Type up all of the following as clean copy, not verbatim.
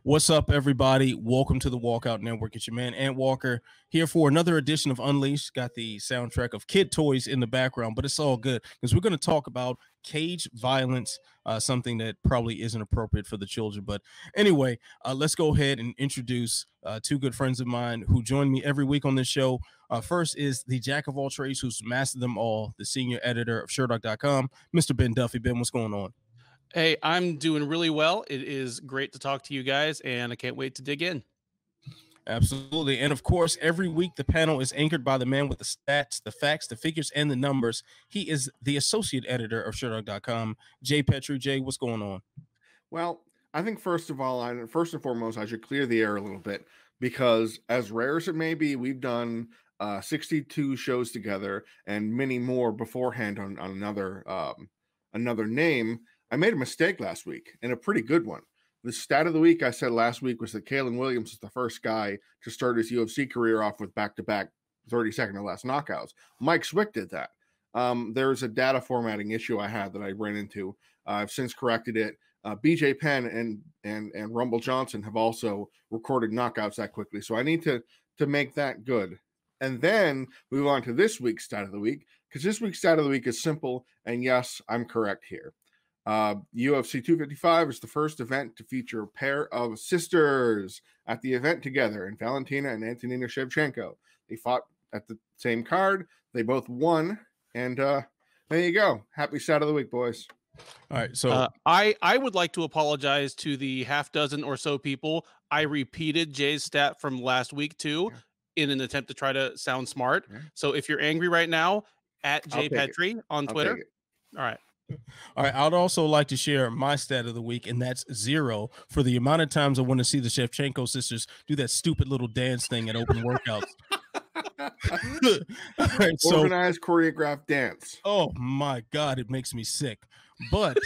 What's up, everybody? Welcome to the Walkout Network. It's your man, Ant Walker, here for another edition of Unleashed. Got the soundtrack of Kid Toys in the background, but it's all good because we're going to talk about cage violence, something that probably isn't appropriate for the children. But anyway, let's go ahead and introduce two good friends of mine who join me every week on this show. First is the jack of all trades who's mastered them all, the senior editor of Sherdog.com, Mr. Ben Duffy. Ben, what's going on? Hey, I'm doing really well. It is great to talk to you guys, and I can't wait to dig in. Absolutely. And of course, every week the panel is anchored by the man with the stats, the facts, the figures, and the numbers. He is the associate editor of Sherdog.com, Jay Petrie. Jay, what's going on? Well, I think first and foremost, I should clear the air a little bit because as rare as it may be, we've done 62 shows together and many more beforehand on another name. I made a mistake last week, and a pretty good one. The stat of the week I said last week was that Kalen Williams is the first guy to start his UFC career off with back-to-back 30-second or less knockouts. Mike Swick did that. There's a data formatting issue I had that I ran into. I've since corrected it. BJ Penn and Rumble Johnson have also recorded knockouts that quickly, so I need to make that good. And then move on to this week's stat of the week, because this week's stat of the week is simple, and yes, I'm correct here. UFC 255 is the first event to feature a pair of sisters at the event together, and Valentina and Valentina Shevchenko. They fought at the same card. They both won, and there you go. Happy stat of the week, boys. All right, so I would like to apologize to the half dozen or so people. I repeated Jay's stat from last week too, in an attempt to try to sound smart. Yeah. So if you're angry right now, at Jay Petrie on Twitter. All right. All right, I'd also like to share my stat of the week, and that's 0 for the amount of times I want to see the Shevchenko sisters do that stupid little dance thing at open workouts. Right, organized choreographed dance. Oh my God, it makes me sick. But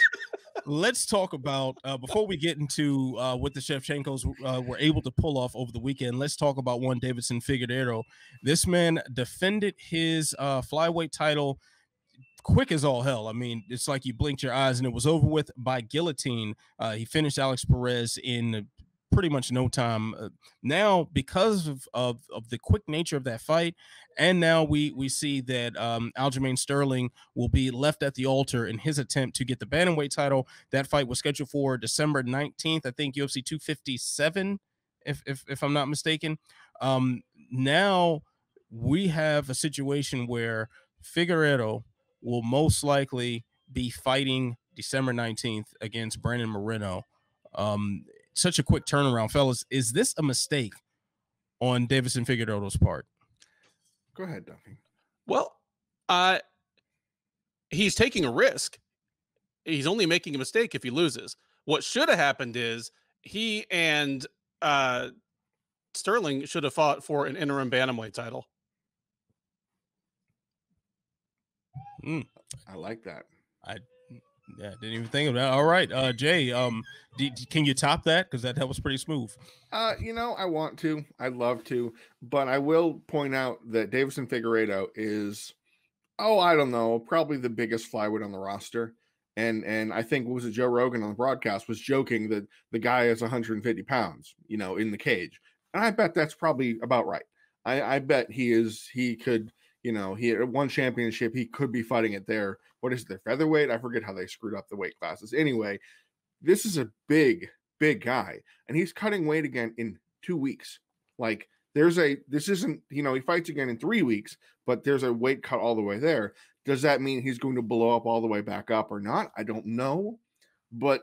let's talk about, before we get into what the Shevchenkos were able to pull off over the weekend, let's talk about one Deiveson Figueiredo. This man defended his flyweight title quick as all hell. I mean, it's like you blinked your eyes and it was over with by guillotine. He finished Alex Perez in pretty much no time. Now, because of the quick nature of that fight, and now we see that Aljamain Sterling will be left at the altar in his attempt to get the bantamweight title. That fight was scheduled for December 19th, I think UFC 257, if I'm not mistaken. Now we have a situation where Figueiredo will most likely be fighting December 19th against Brandon Moreno. Such a quick turnaround, fellas. Is this a mistake on Deiveson Figueiredo's part? Go ahead, Duffy. Well, he's taking a risk. He's only making a mistake if he loses. What should have happened is he and Sterling should have fought for an interim bantamweight title. I like that. I didn't even think of that. All right, Jay, can you top that? Because that was pretty smooth. I want to. I'd love to. But I will point out that Deiveson Figueiredo is, I don't know, probably the biggest flyweight on the roster. And I think, was it Joe Rogan on the broadcast was joking that the guy is 150 pounds, in the cage. And I bet that's probably about right. I bet he could... he had one championship. He could be fighting it there. What is it, their featherweight? I forget how they screwed up the weight classes. Anyway, this is a big, big guy, and he's cutting weight again in 2 weeks. Like, this isn't, he fights again in 3 weeks, but there's a weight cut all the way there. Does that mean he's going to blow up all the way back up or not? I don't know, but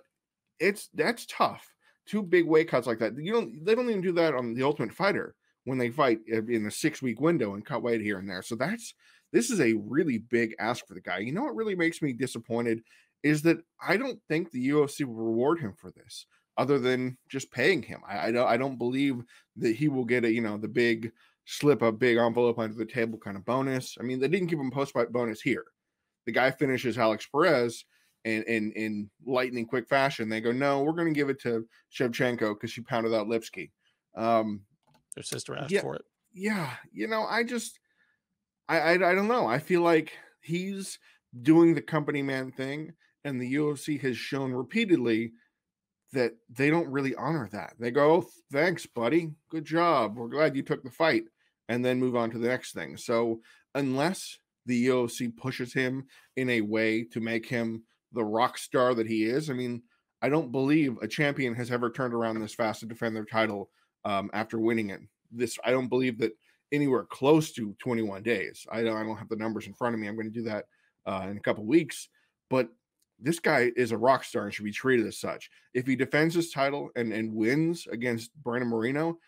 that's tough. 2 big weight cuts like that. They don't even do that on The Ultimate Fighter, when they fight in a 6-week window and cut weight here and there. So this is a really big ask for the guy. You know what really makes me disappointed is that I don't think the UFC will reward him for this, other than just paying him. I don't believe that he will get the big slip a big envelope under the table kind of bonus. I mean, they didn't give him post-fight bonus here. The guy finishes Alex Perez in lightning quick fashion. They go, no, we're going to give it to Shevchenko because she pounded out Lipsky. Their sister asked for it. Yeah. I don't know. I feel like he's doing the company man thing, and the UFC has shown repeatedly that they don't really honor that. They go, oh, thanks, buddy. Good job. We're glad you took the fight, and then move on to the next thing. So unless the UFC pushes him in a way to make him the rock star that he is, I mean, I don't believe a champion has ever turned around this fast to defend their title after winning it. I don't believe that anywhere close to 21 days. I don't have the numbers in front of me. I'm going to do that in a couple weeks, but this guy is a rock star and should be treated as such. If he defends his title and wins against Brandon Moreno,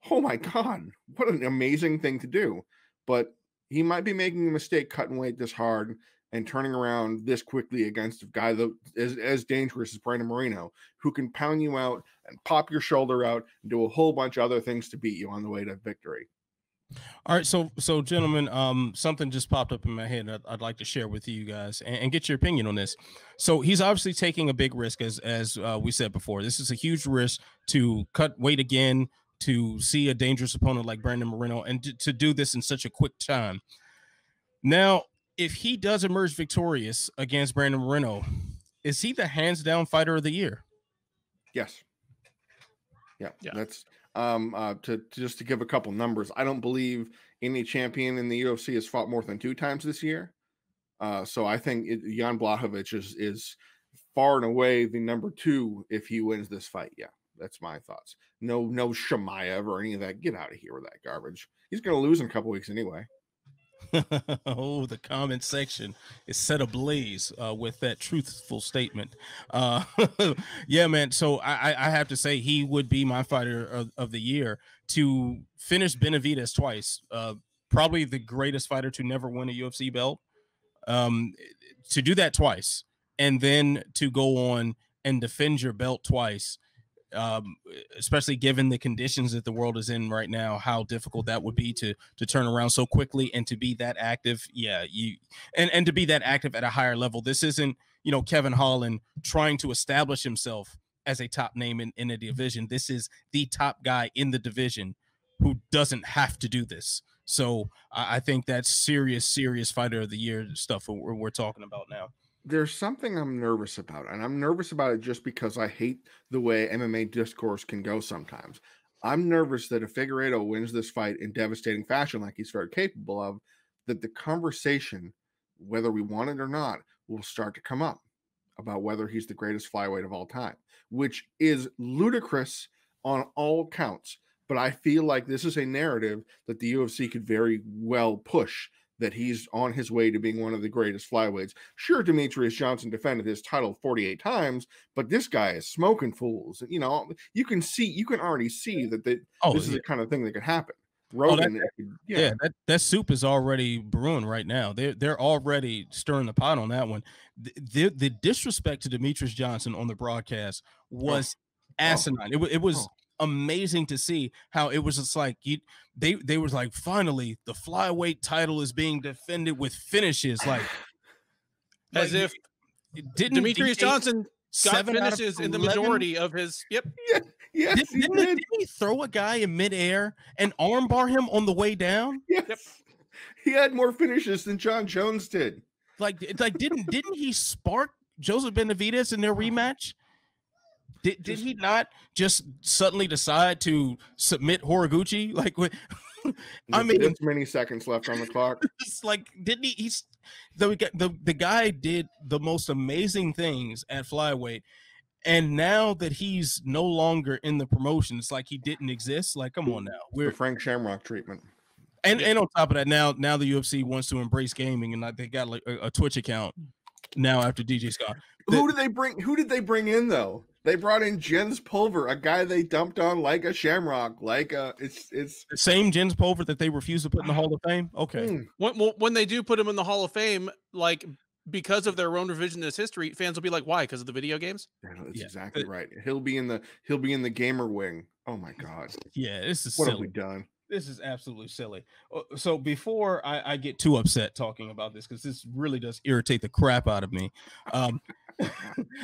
oh my God, what an amazing thing to do. But he might be making a mistake cutting weight this hard and turning around this quickly against a guy that is as dangerous as Brandon Moreno, who can pound you out and pop your shoulder out and do a whole bunch of other things to beat you on the way to victory. All right, so gentlemen, something just popped up in my head I'd like to share with you guys and get your opinion on this. So he's obviously taking a big risk, as we said before. This is a huge risk to cut weight again, to see a dangerous opponent like Brandon Moreno, and to do this in such a quick time. Now, if he does emerge victorious against Brandon Moreno, is he the hands down fighter of the year? Yes. Yeah. That's just to give a couple numbers. I don't believe any champion in the UFC has fought more than 2 times this year. So I think Jan Blachowicz is far and away the number 2 if he wins this fight. Yeah, that's my thoughts. No Shemaev or any of that. Get out of here with that garbage. He's going to lose in a couple weeks anyway. Oh, the comment section is set ablaze with that truthful statement. Yeah, man. So I have to say he would be my fighter of the year. To finish Benavidez twice, probably the greatest fighter to never win a UFC belt. To do that twice and then to go on and defend your belt twice, especially given the conditions that the world is in right now, how difficult that would be to turn around so quickly and to be that active. Yeah, and to be that active at a higher level. This isn't, Kevin Holland trying to establish himself as a top name in a division. This is the top guy in the division who doesn't have to do this. So I think that's serious fighter of the year stuff we're talking about now. There's something I'm nervous about, and I'm nervous about it just because I hate the way MMA discourse can go sometimes. I'm nervous that if Figueiredo wins this fight in devastating fashion, like he's very capable of, that the conversation, whether we want it or not, will start to come up about whether he's the greatest flyweight of all time, which is ludicrous on all counts. But I feel like this is a narrative that the UFC could very well push, that he's on his way to being one of the greatest flyweights. Sure, Demetrius Johnson defended his title 48 times, but this guy is smoking fools. You can already see that this is the kind of thing that could happen. Rogan, that soup is already brewing right now. They're already stirring the pot on that one. The disrespect to Demetrius Johnson on the broadcast was asinine. It was amazing to see how it was just like they was like, finally the flyweight title is being defended with finishes, as if Demetrius Johnson got finishes in the majority of his. Yes, didn't he throw a guy in midair and armbar him on the way down? Yes. He had more finishes than John Jones did. Didn't he spark Joseph Benavidez in their rematch? Did he not just suddenly decide to submit Horiguchi? I mean, there's many seconds left on the clock. It's didn't he? The guy did the most amazing things at flyweight, and now that he's no longer in the promotion, it's like he didn't exist. Come on now, we're the Frank Shamrock treatment. And on top of that, now the UFC wants to embrace gaming, and they got a Twitch account now after DJ Scott. Who did they bring in though? They brought in Jens Pulver, a guy they dumped on like a Shamrock, it's the same Jens Pulver that they refused to put in the Hall of Fame. Okay. When they do put him in the Hall of Fame, because of their own revisionist history, fans will be like, why? Because of the video games? That's exactly right. He'll be in the gamer wing. Oh my God. Yeah, this is what silly. Have we done? This is absolutely silly. So before I get too upset talking about this, because this really does irritate the crap out of me,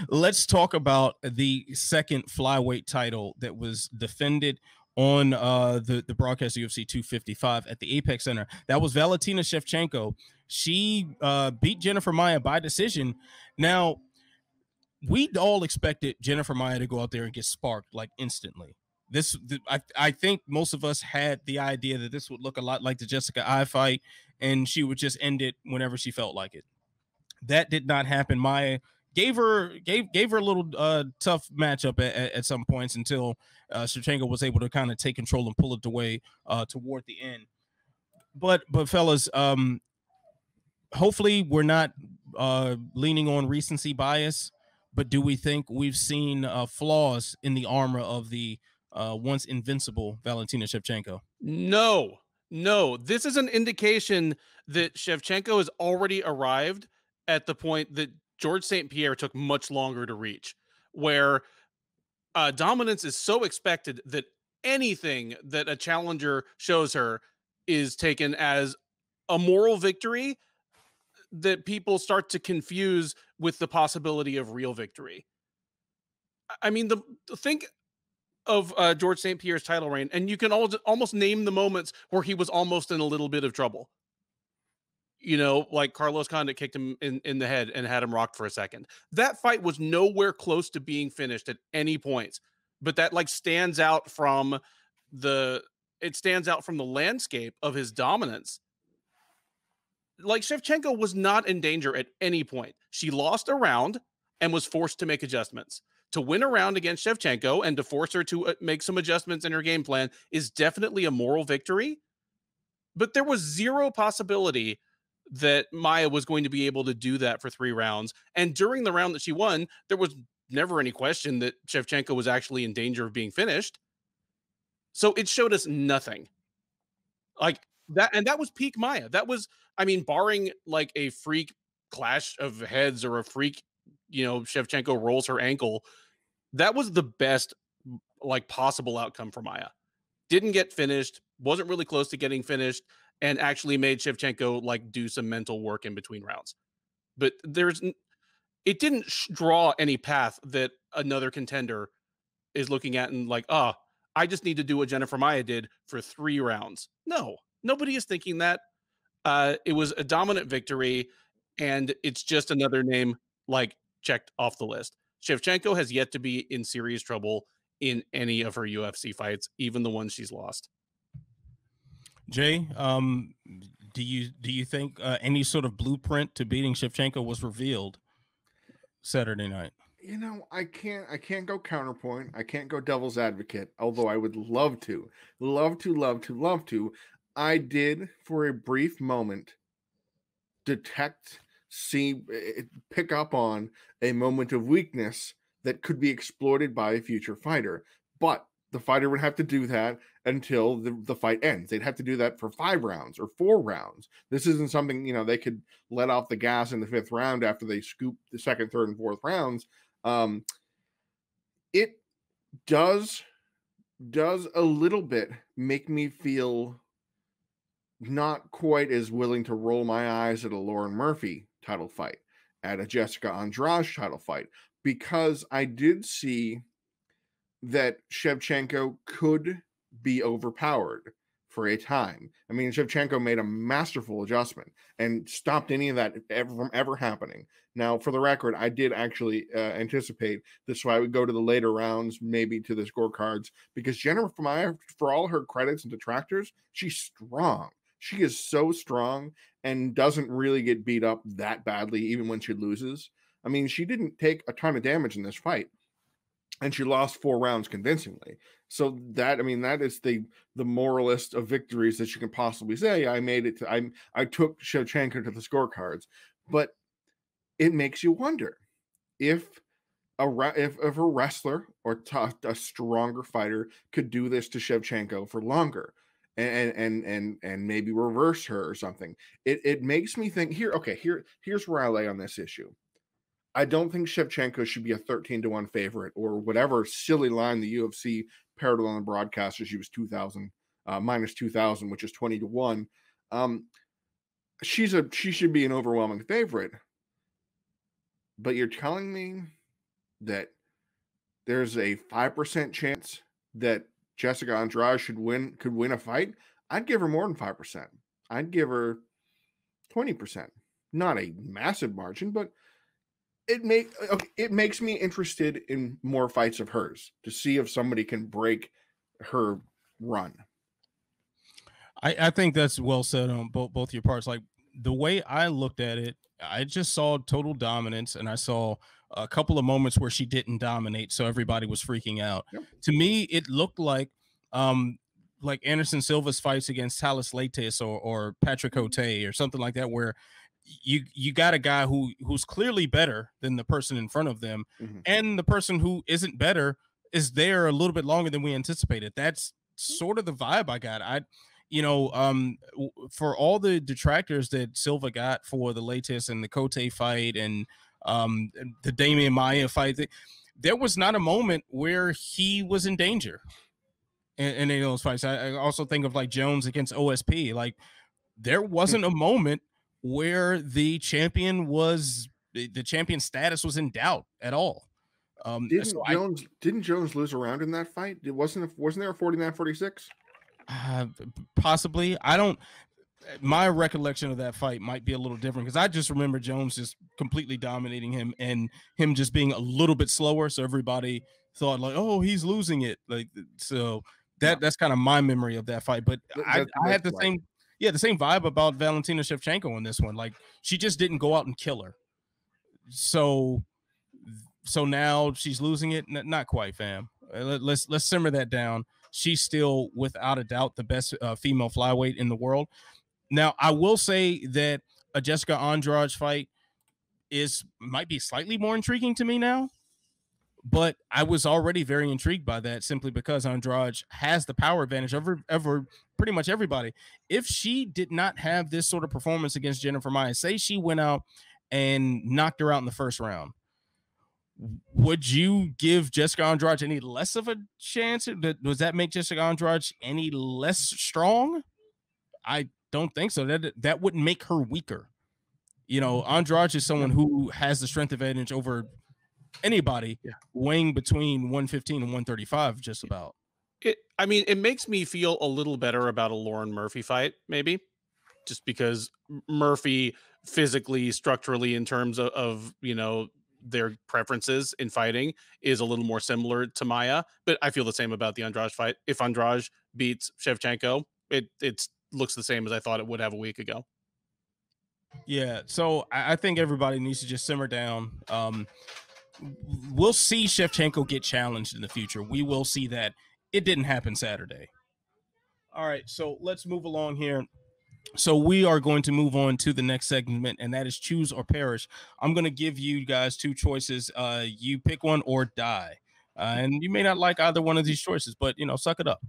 let's talk about the second flyweight title that was defended on the broadcast of UFC 255 at the Apex Center. That was Valentina Shevchenko. She beat Jennifer Maia by decision. Now, we all expected Jennifer Maia to go out there and get sparked like instantly. I think most of us had the idea that this would look a lot like the Jessica I fight, and she would just end it whenever she felt like it. That did not happen. Maia gave her a little tough matchup at some points until Shevchenko was able to kind of take control and pull it away toward the end. But fellas, hopefully we're not leaning on recency bias, but do we think we've seen flaws in the armor of the once invincible Valentina Shevchenko? No. This is an indication that Shevchenko has already arrived at the point that George St. Pierre took much longer to reach, where dominance is so expected that anything that a challenger shows her is taken as a moral victory that people start to confuse with the possibility of real victory. I mean, think of George St. Pierre's title reign, and you can almost name the moments where he was almost in a little bit of trouble. You know, like Carlos Condit kicked him in the head and had him rocked for a second. That fight was nowhere close to being finished at any point, but that like stands out from the landscape of his dominance. Like Shevchenko was not in danger at any point. She lost a round and was forced to make adjustments. To win a round against Shevchenko and to force her to make some adjustments in her game plan is definitely a moral victory. But there was zero possibility that Maia was going to be able to do that for 3 rounds. And during the round that she won, there was never any question that Shevchenko was actually in danger of being finished. So it showed us nothing. Like that, and that was peak Maia. That was, I mean, barring like a freak clash of heads or a freak, you know, Shevchenko rolls her ankle, that was the best like possible outcome for Maia. Didn't get finished, wasn't really close to getting finished, and actually made Shevchenko like do some mental work in between rounds. But it didn't draw any path that another contender is looking at and like, I just need to do what Jennifer Maia did for 3 rounds. No, nobody is thinking that. It was a dominant victory, and it's just another name like checked off the list. Shevchenko has yet to be in serious trouble in any of her UFC fights, even the ones she's lost. Jay, do you think any sort of blueprint to beating Shevchenko was revealed Saturday night? You know, I can't go counterpoint. I can't go devil's advocate, although I would love to. I did, for a brief moment, pick up on a moment of weakness that could be exploited by a future fighter. But the fighter would have to do that until the fight ends. They'd have to do that for 5 rounds or 4 rounds. This isn't something, you know, they could let off the gas in the 5th round after they scoop the 2nd, 3rd, and 4th rounds. It does a little bit make me feel not quite as willing to roll my eyes at a Lauren Murphy title fight, at a Jessica Andrade title fight, because I did see that Shevchenko could be overpowered for a time. I mean, Shevchenko made a masterful adjustment and stopped any of that from ever happening. Now, for the record, I did actually anticipate this, so I would go to the later rounds, maybe to the scorecards, because Jennifer Maia, for all her credits and detractors, she's strong. She is so strong and doesn't really get beat up that badly, even when she loses. I mean, she didn't take a ton of damage in this fight, and she lost 4 rounds convincingly. So that, I mean, that is the moralist of victories that you can possibly say. I made it to, I took Shevchenko to the scorecards, but it makes you wonder if a wrestler or a stronger fighter could do this to Shevchenko for longer and maybe reverse her or something. It makes me think here's where I lay on this issue. I don't think Shevchenko should be a 13-1 favorite or whatever silly line the UFC parroted on the broadcast. She was 2,000 minus 2,000, which is 20-1. She should be an overwhelming favorite. But you're telling me that there's a 5% chance that Jessica Andrade could win a fight? I'd give her more than 5%. I'd give her 20%. Not a massive margin, but it makes me interested in more fights of hers to see if somebody can break her run. I think that's well said on both your parts. Like the way I looked at it, I just saw total dominance, and I saw a couple of moments where she didn't dominate, so everybody was freaking out. Yep. To me, it looked like Anderson Silva's fights against Talis Leites or Patrick Cote or something like that, where you got a guy who's clearly better than the person in front of them, and the person who isn't better is there a little bit longer than we anticipated. That's sort of the vibe I got. For all the detractors that Silva got for the Leites and the Cote fight and the Damian Maia fight, there was not a moment where he was in danger in any of those fights. I also think of like Jones against OSP. Like there wasn't a moment where the champion status was in doubt at all. Didn't Jones lose a round in that fight? Wasn't there a 49-46? Possibly. My recollection of that fight might be a little different because I just remember Jones just completely dominating him and him just being a little bit slower. So everybody thought like, oh, he's losing it. Like, so that's kind of my memory of that fight. But I had the same vibe about Valentina Shevchenko in this one. Like she just didn't go out and kill her. So now she's losing it. Not quite, fam. Let's simmer that down. She's still, without a doubt, the best female flyweight in the world. Now, I will say that a Jessica Andrade fight might be slightly more intriguing to me now, but I was already very intrigued by that simply because Andrade has the power advantage over pretty much everybody. If she did not have this sort of performance against Jennifer Maia, say she went out and knocked her out in the first round, would you give Jessica Andrade any less of a chance? Does that make Jessica Andrade any less strong? I don't think so. That wouldn't make her weaker. Andrade is someone who has the strength advantage over anybody weighing between 115 and 135, just about. It makes me feel a little better about a Lauren Murphy fight, maybe, just because Murphy physically, structurally, in terms of their preferences in fighting is a little more similar to Maia, but I feel the same about the Andrade fight. If Andrade beats Shevchenko, it looks the same as I thought it would have a week ago. Yeah, so I think everybody needs to just simmer down. We'll see Shevchenko get challenged in the future. We will see that. It didn't happen Saturday. All right, so let's move along here. So we are going to move on to the next segment, and that is choose or perish. I'm going to give you guys two choices. You pick one or die. And you may not like either one of these choices, but, suck it up.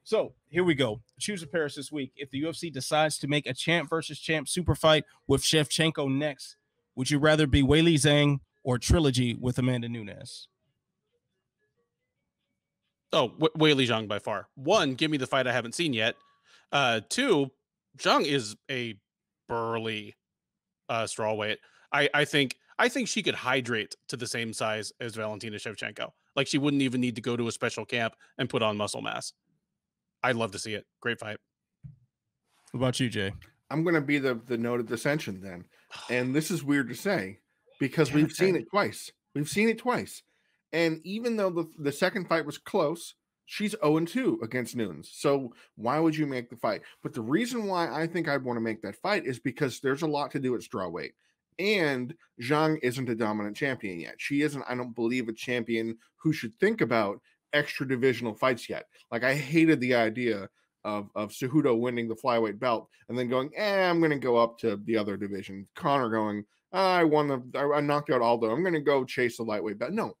So here we go. Choose or perish this week. If the UFC decides to make a champ versus champ super fight with Shevchenko next, would you rather be Weili Zhang or trilogy with Amanda Nunes? Oh, Weili Zhang by far. One, give me the fight I haven't seen yet. Two, Zhang is a burly strawweight. I think she could hydrate to the same size as Valentina Shevchenko. Like she wouldn't even need to go to a special camp and put on muscle mass. I'd love to see it. Great fight. What about you, Jay? I'm going to be the note of dissension then. And this is weird to say because we've seen it twice. And even though the second fight was close, she's 0-2 against Nunes. So why would you make the fight? But the reason why I think I'd want to make that fight is because there's a lot to do at strawweight. And Zhang isn't a dominant champion yet. She isn't, I don't believe, a champion who should think about extra divisional fights yet. Like I hated the idea of Cejudo winning the flyweight belt and then going, I'm going to go up to the other division. Conor going, I knocked out Aldo. I'm going to go chase the lightweight belt. No,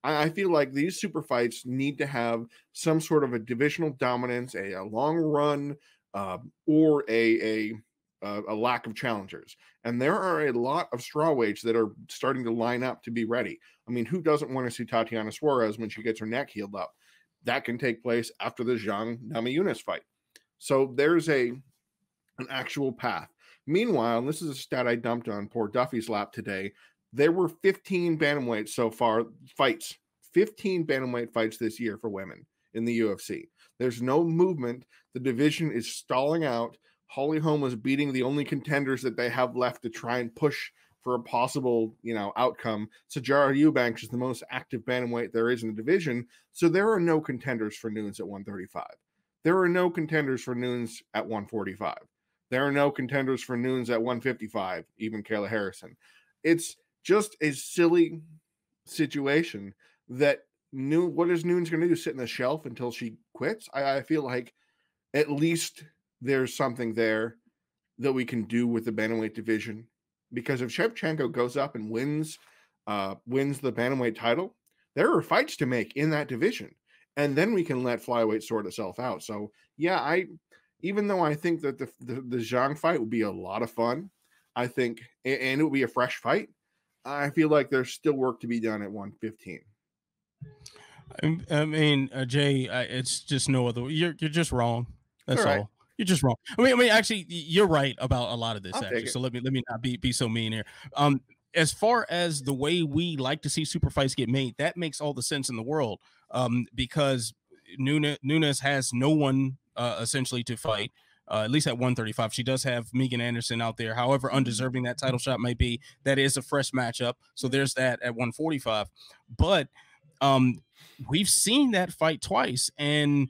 I feel like these super fights need to have some sort of a divisional dominance, a long run, or a lack of challengers. And there are a lot of strawweights that are starting to line up to be ready. I mean, who doesn't want to see Tatiana Suarez when she gets her neck healed up? That can take place after the Zhang Namajunas fight. So there's an actual path. Meanwhile, and this is a stat I dumped on poor Duffy's lap today, there were 15 bantamweight so far fights, 15 bantamweight fights this year for women in the UFC. There's no movement. The division is stalling out. Holly Holm is beating the only contenders that they have left to try and push for a possible, outcome. Sajara Eubanks is the most active bantamweight there is in the division. So there are no contenders for Nunes at 135. There are no contenders for Nunes at 145. There are no contenders for Nunes at 155, even Kayla Harrison. It's just a silly situation that what is Nunes going to do? Sit in the shelf until she quits? I feel like at least there's something there that we can do with the bantamweight division, because if Shevchenko goes up and wins the bantamweight title, there are fights to make in that division, and then we can let flyweight sort itself out. So yeah, even though I think that the Zhang fight would be a lot of fun, I think, and it would be a fresh fight, I feel like there's still work to be done at 115. I mean, Jay, it's just no other. You're just wrong. That's all. You're just wrong. I mean, actually, you're right about a lot of this. Actually, so let me not be so mean here. As far as the way we like to see super fights get made, that makes all the sense in the world. Because Nunes has no one essentially to fight. At least at 135, she does have Megan Anderson out there. However undeserving that title shot might be, that is a fresh matchup. So there's that at 145. But we've seen that fight twice, and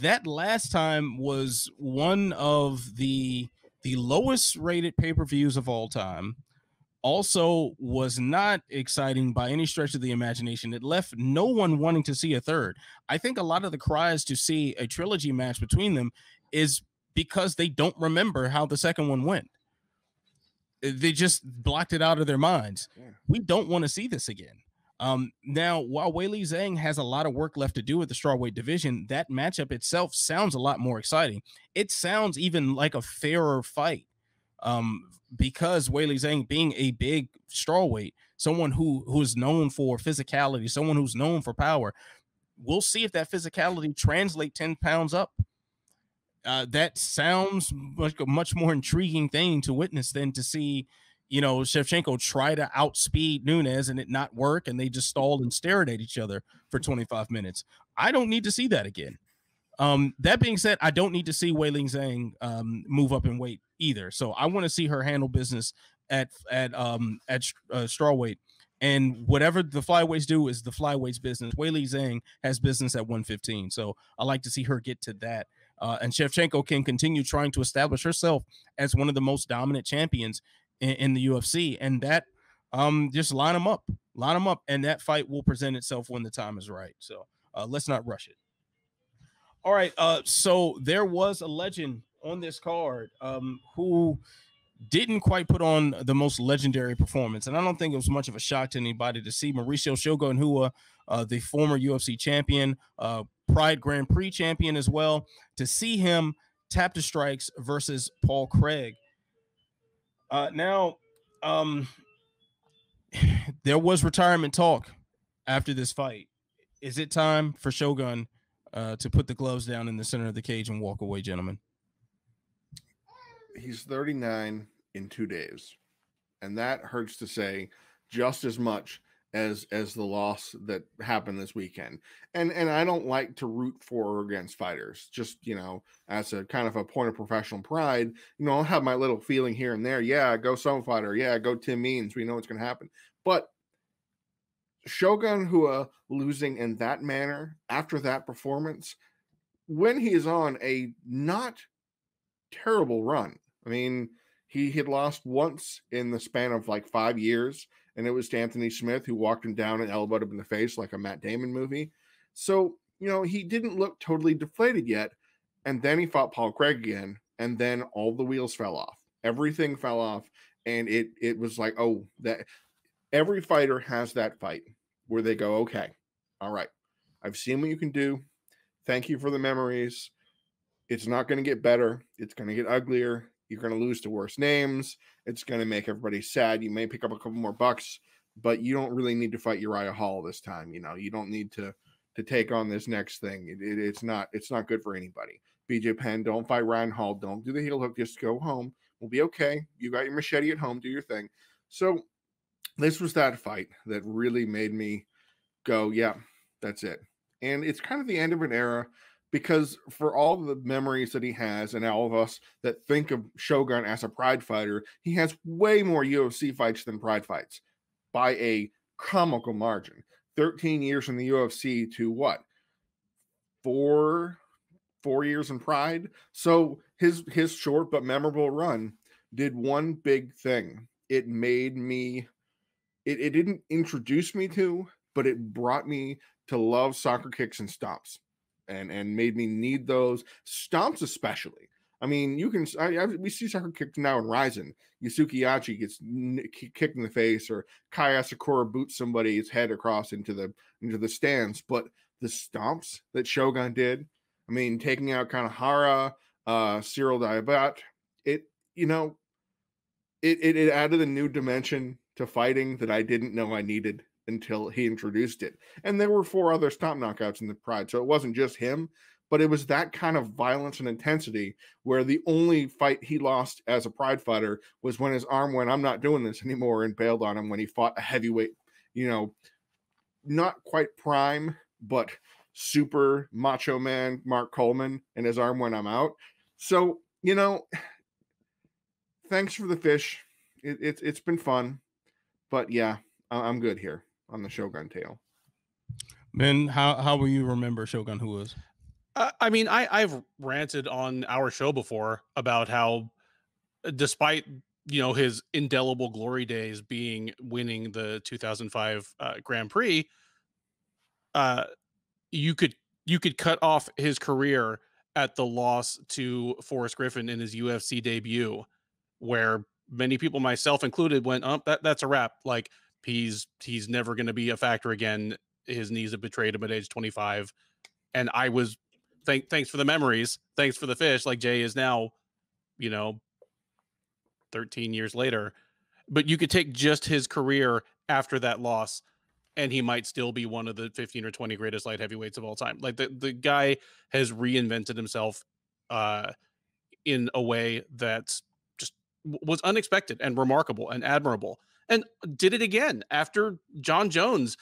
that last time was one of the lowest rated pay-per-views of all time. Also was not exciting by any stretch of the imagination. It left no one wanting to see a third. I think a lot of the cries to see a trilogy match between them is because they don't remember how the second one went. They just blocked it out of their minds. Yeah. We don't want to see this again. Now, while Weili Zhang has a lot of work left to do with the strawweight division, that matchup itself sounds a lot more exciting. It sounds even like a fairer fight, because Weili Zhang being a big strawweight, someone who is known for physicality, someone who's known for power. We'll see if that physicality translates 10 pounds up. That sounds like a much more intriguing thing to witness than to see, Shevchenko try to outspeed Nunes and it not work, and they just stalled and stared at each other for 25 minutes. I don't need to see that again. That being said, I don't need to see Weili Zhang move up in weight either. So I want to see her handle business at strawweight, and whatever the flyweights do is the flyweights business. Weili Zhang has business at 115. So I like to see her get to that. And Shevchenko can continue trying to establish herself as one of the most dominant champions in the UFC, and that just line them up, and that fight will present itself when the time is right. So let's not rush it. All right, so there was a legend on this card who didn't quite put on the most legendary performance, and I don't think it was much of a shock to anybody to see Mauricio Shogun Rua, the former UFC champion, Pride Grand Prix champion as well, to see him tap to strikes versus Paul Craig. Now, there was retirement talk after this fight. Is it time for Shogun to put the gloves down in the center of the cage and walk away, gentlemen? He's 39 in 2 days, and that hurts to say just as much as the loss that happened this weekend. And I don't like to root for or against fighters, just, as a kind of a point of professional pride. I'll have my little feeling here and there. Yeah, go some fighter. Yeah, go Tim Means. We know what's going to happen. But Shogun Rua losing in that manner after that performance, when he is on a not terrible run. I mean, he had lost once in the span of like 5 years, and it was to Anthony Smith, who walked him down and elbowed him in the face like a Matt Damon movie. So, he didn't look totally deflated yet. And then he fought Paul Craig again, and then all the wheels fell off. Everything fell off, and it was like, oh, that every fighter has that fight where they go, okay, all right, I've seen what you can do. Thank you for the memories. It's not going to get better. It's going to get uglier. You're going to lose to worse names. It's going to make everybody sad. You may pick up a couple more bucks, but you don't really need to fight Uriah Hall this time. You don't need to take on this next thing. It's not good for anybody. BJ Penn, don't fight Ryan Hall. Don't do the heel hook. Just go home. We'll be okay. You got your machete at home. Do your thing. So this was that fight that really made me go, yeah, that's it. And it's kind of the end of an era, because for all the memories that he has and all of us that think of Shogun as a pride fighter, he has way more UFC fights than pride fights by a comical margin. 13 years in the UFC to what? 4 years in pride. So his short but memorable run did one big thing. It made me, it didn't introduce me to, but it brought me to love soccer kicks and stomps, and made me need those stomps, especially. I mean, you can, we see soccer kicks now in Ryzen. Yusuke Yachi gets kicked in the face, or Kaya Sakura boots somebody's head across into the stands. But the stomps that Shogun did, I mean, taking out Kanehara, Cyril Diabat, it added a new dimension to fighting that I didn't know I needed until he introduced it. And there were 4 other stomp knockouts in the pride. So it wasn't just him, but it was that kind of violence and intensity where the only fight he lost as a pride fighter was when his arm went, I'm not doing this anymore, and bailed on him when he fought a heavyweight, not quite prime, but super macho man Mark Coleman, and his arm went, I'm out. So, thanks for the fish. It's been fun, but yeah, I'm good here on the Shogun tale. Ben, how will you remember Shogun Rua's? I mean, I've ranted on our show before about how, despite his indelible glory days being winning the 2005 Grand Prix, you could cut off his career at the loss to Forrest Griffin in his UFC debut, where many people, myself included, went, that's a wrap. Like, he's never going to be a factor again. His knees have betrayed him at age 25. And I was, thanks for the memories. Thanks for the fish. Like, Jay is now, 13 years later. But you could take just his career after that loss, and he might still be one of the 15 or 20 greatest light heavyweights of all time. Like, the guy has reinvented himself in a way that's just was unexpected and remarkable and admirable, and did it again after John Jones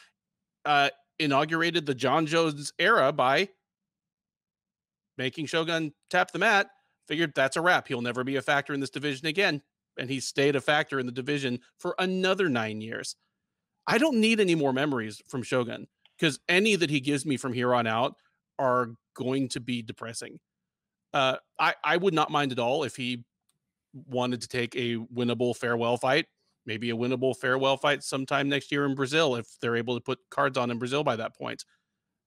inaugurated the John Jones era by making Shogun tap the mat. Figured that's a wrap. He'll never be a factor in this division again. And he stayed a factor in the division for another 9 years. I don't need any more memories from Shogun, because any that he gives me from here on out are going to be depressing. I would not mind at all if he wanted to take a winnable farewell fight, maybe a winnable farewell fight sometime next year in Brazil, if they're able to put cards on in Brazil by that point.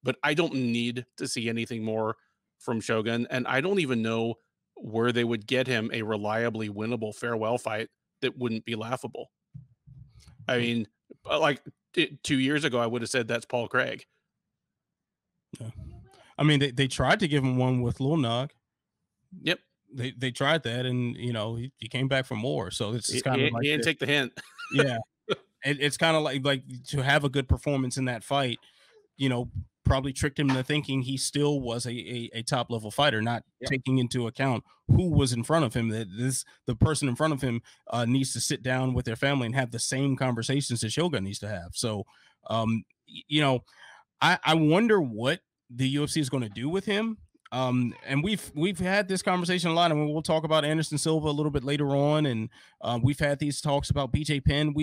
But I don't need to see anything more from Shogun, and I don't even know where they would get him a reliably winnable farewell fight that wouldn't be laughable. I mean, like 2 years ago, I would have said that's Paul Craig. Yeah. I mean, they tried to give him one with Lil Nog. Yep. They tried that, and he came back for more. So it's kind of like he didn't take the hint. Yeah, it's kind of like to have a good performance in that fight, probably tricked him into thinking he still was a top level fighter, not taking into account who was in front of him. That the person in front of him needs to sit down with their family and have the same conversations that Shogun needs to have. So, I wonder what the UFC is going to do with him. And we've had this conversation a lot, and we'll talk about Anderson Silva a little bit later on. And we've had these talks about BJ Penn.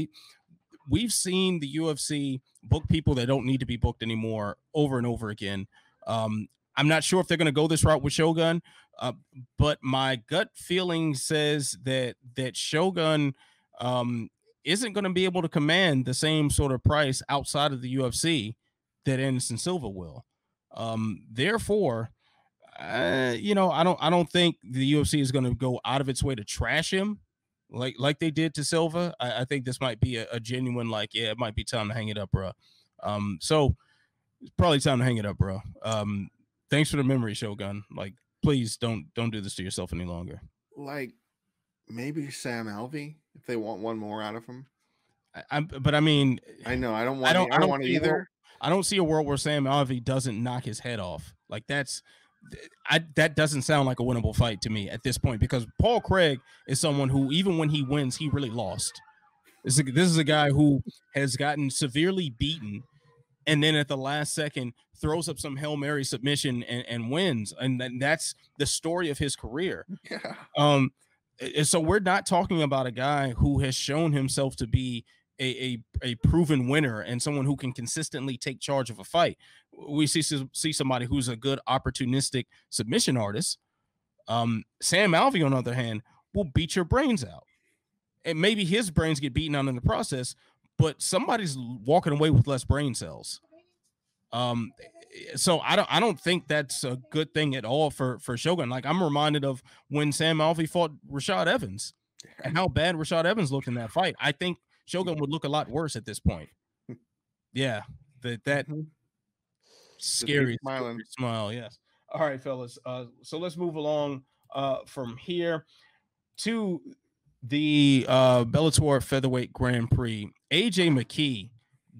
We've seen the UFC book people that don't need to be booked anymore over and over again. I'm not sure if they're going to go this route with Shogun, but my gut feeling says that Shogun isn't going to be able to command the same sort of price outside of the UFC that Anderson Silva will. Therefore, I don't think the UFC is going to go out of its way to trash him like they did to Silva. I think this might be a genuine, it might be time to hang it up, bro. So it's probably time to hang it up, bro. Thanks for the memory, Shogun. Like, please don't do this to yourself any longer. Like, maybe Sam Alvey if they want one more out of him. But I mean, I know I don't want it either. I don't see a world where Sam Alvey doesn't knock his head off. Like, that doesn't sound like a winnable fight to me at this point, because Paul Craig is someone who, even when he wins, he really lost. This is a guy who has gotten severely beaten and then at the last second throws up some Hail Mary submission and wins. And that's the story of his career. Yeah. So we're not talking about a guy who has shown himself to be a proven winner and someone who can consistently take charge of a fight. We see somebody who's a good opportunistic submission artist. Sam Alvey, on the other hand, will beat your brains out. And maybe his brains get beaten out in the process, but somebody's walking away with less brain cells. So I don't think that's a good thing at all for Shogun. Like, I'm reminded of when Sam Alvey fought Rashad Evans and how bad Rashad Evans looked in that fight. I think Shogun would look a lot worse at this point. Yeah, that scary smile. Yes. All right, fellas. So let's move along from here to the Bellator Featherweight Grand Prix. AJ McKee,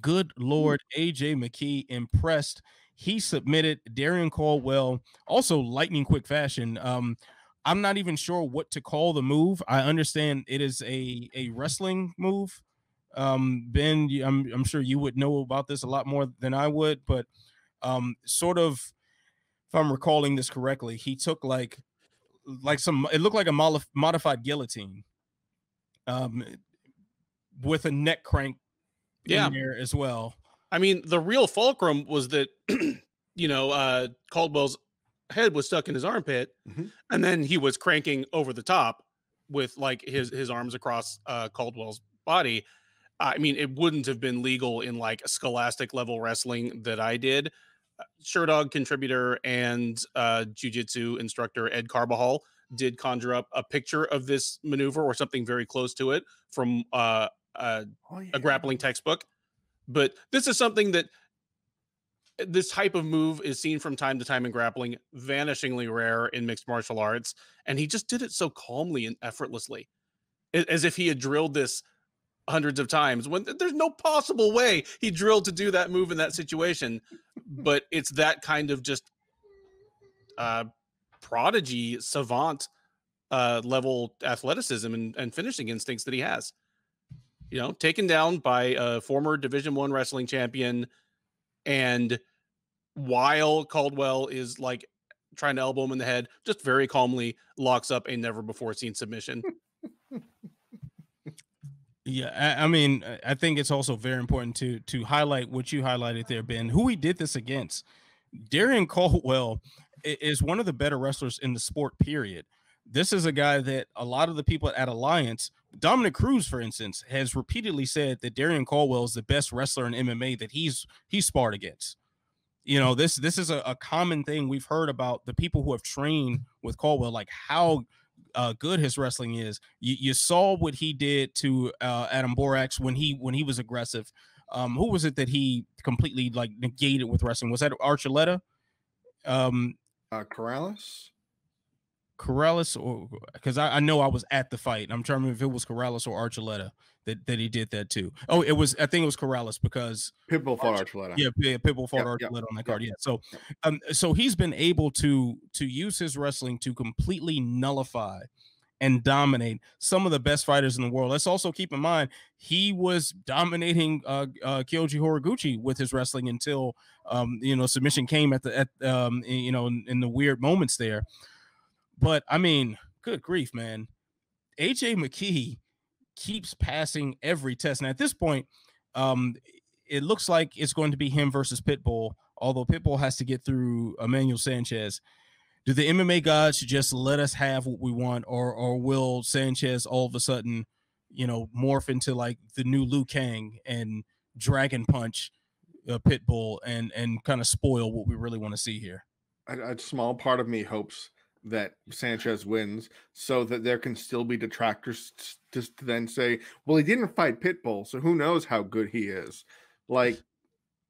good Lord, AJ McKee impressed. He submitted Darrion Caldwell, also lightning quick fashion. I'm not even sure what to call the move. I understand it is a wrestling move. Ben, I'm sure you would know about this a lot more than I would, but sort of, if I'm recalling this correctly, he took like some, it looked like a modified guillotine. With a neck crank in there as well. I mean, the real fulcrum was that, Caldwell's head was stuck in his armpit, and then he was cranking over the top with like his arms across Caldwell's body. I mean, it wouldn't have been legal in like scholastic level wrestling that I did. Sherdog contributor and jiu-jitsu instructor Ed Carbajal did conjure up a picture of this maneuver or something very close to it from a grappling textbook. But this is something that this type of move is seen from time to time in grappling, vanishingly rare in mixed martial arts. And he just did it so calmly and effortlessly, as if he had drilled this hundreds of times, when there's no possible way he drilled to do that move in that situation. But it's that kind of just prodigy savant level athleticism and finishing instincts that he has. Taken down by a former Division I wrestling champion, and while Caldwell is like trying to elbow him in the head, just very calmly locks up a never before seen submission. Yeah, I mean, I think it's also very important to highlight what you highlighted there, Ben, who he did this against. Darrion Caldwell is one of the better wrestlers in the sport, period. This is a guy that a lot of the people at Alliance, Dominic Cruz, for instance, has repeatedly said that Darrion Caldwell is the best wrestler in MMA that he's sparred against. This is a common thing we've heard about the people who have trained with Caldwell, like how good his wrestling is. You saw what he did to Adam Borax when he was aggressive. Who was it that he completely like negated with wrestling? Was that Archuleta? Corrales, or because I know I was at the fight. I'm trying to remember if it was Corrales or Archuleta that he did that too. Oh, I think it was Corrales because Pitbull fought Archuleta. Yeah, Pitbull fought Archuleta on that card. Yeah, so he's been able to use his wrestling to completely nullify and dominate some of the best fighters in the world. Let's also keep in mind he was dominating Kyoji Horiguchi with his wrestling until submission came in the weird moments there. But I mean, good grief, man. AJ McKee keeps passing every test. And at this point, it looks like it's going to be him versus Pitbull, although Pitbull has to get through Emmanuel Sanchez. Do the MMA gods just let us have what we want, or will Sanchez all of a sudden, morph into like the new Liu Kang and dragon punch Pitbull and kind of spoil what we really want to see here? A small part of me hopes that Sanchez wins so that there can still be detractors just to then say, well, he didn't fight Pitbull, so who knows how good he is. Like,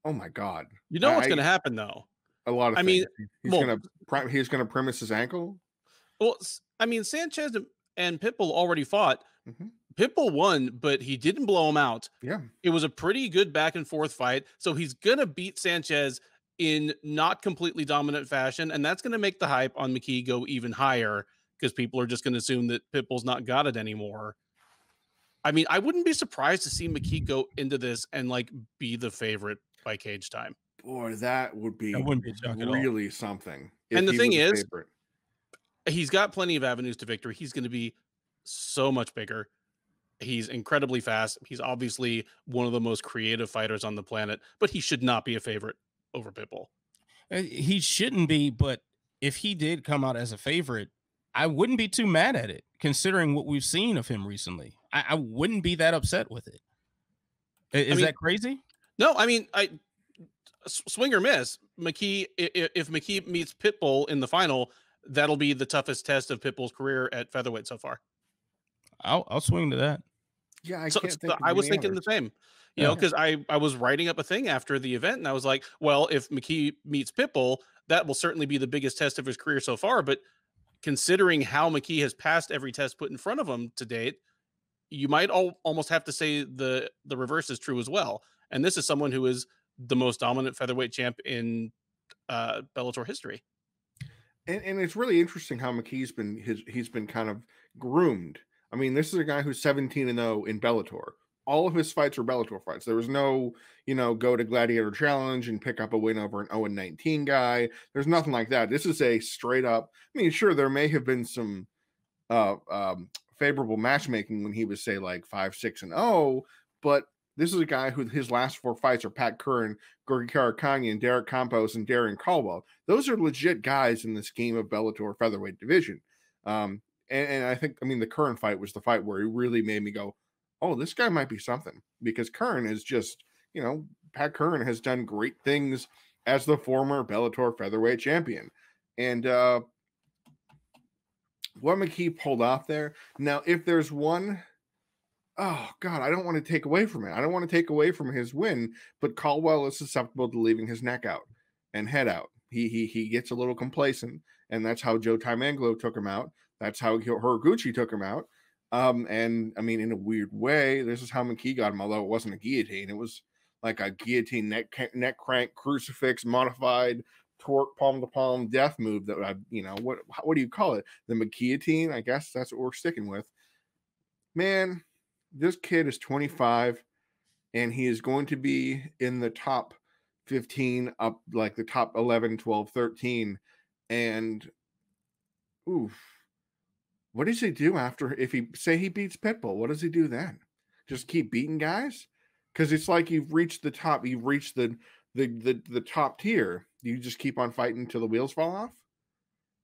oh my God. What's going to happen though? A lot of things. He's going to premise his ankle. Well, I mean, Sanchez and Pitbull already fought. Pitbull won, but he didn't blow him out. Yeah. It was a pretty good back and forth fight. So he's going to beat Sanchez in not completely dominant fashion, and that's going to make the hype on McKee go even higher because people are just going to assume that Pitbull's not got it anymore. I mean, I wouldn't be surprised to see McKee go into this and like be the favorite by cage time. Boy, that would be That wouldn't be a shock at all. really something. And the he thing was a is, favorite. he's got plenty of avenues to victory. He's going to be so much bigger. He's incredibly fast. He's obviously one of the most creative fighters on the planet, but he should not be a favorite over Pitbull. He shouldn't be, but if he did come out as a favorite, I wouldn't be too mad at it, considering what we've seen of him recently. I wouldn't be that upset with it. Is that crazy? No, I mean, swing or miss. McKee, if McKee meets Pitbull in the final, that'll be the toughest test of Pitbull's career at featherweight so far. I'll swing to that. Yeah, I was thinking the same. You know, because I was writing up a thing after the event, and I was like, well, if McKee meets Pitbull, that will certainly be the biggest test of his career so far. But considering how McKee has passed every test put in front of him to date, you might almost have to say the reverse is true as well. And this is someone who is the most dominant featherweight champ in Bellator history. And it's really interesting how McKee's been kind of groomed. I mean, this is a guy who's 17-0 in Bellator. All of his fights were Bellator fights. There was no, go to Gladiator Challenge and pick up a win over an 0-19 guy. There's nothing like that. This is a straight up. I mean, sure, there may have been some favorable matchmaking when he was, say, like 5-6-0, but this is a guy who his last 4 fights are Pat Curran, Gorgi Karakhanyan, Derek Campos, and Darrion Caldwell. Those are legit guys in this game of Bellator featherweight division. And I think, the Curran fight was the fight where he really made me go, oh, this guy might be something, because Curran is just, Pat Curran has done great things as the former Bellator featherweight champion. And what McKee pulled off there. Now, if there's one, oh God, I don't want to take away from it. I don't want to take away from his win, but Caldwell is susceptible to leaving his neck out and head out. He gets a little complacent, and that's how Joe Taimanglo took him out. That's how Horiguchi took him out. And I mean, in a weird way, this is how McKee got him, although it wasn't a guillotine. It was like a guillotine neck crank crucifix modified torque palm to palm death move that what do you call it? The McKeeotine, I guess that's what we're sticking with. Man, this kid is 25 and he is going to be in the top 15 up, like the top 11, 12, 13. And oof. What does he do after, if he beats Pitbull? What does he do then? Just keep beating guys? Because it's like you've reached the top. You've reached the top tier. You just keep on fighting until the wheels fall off?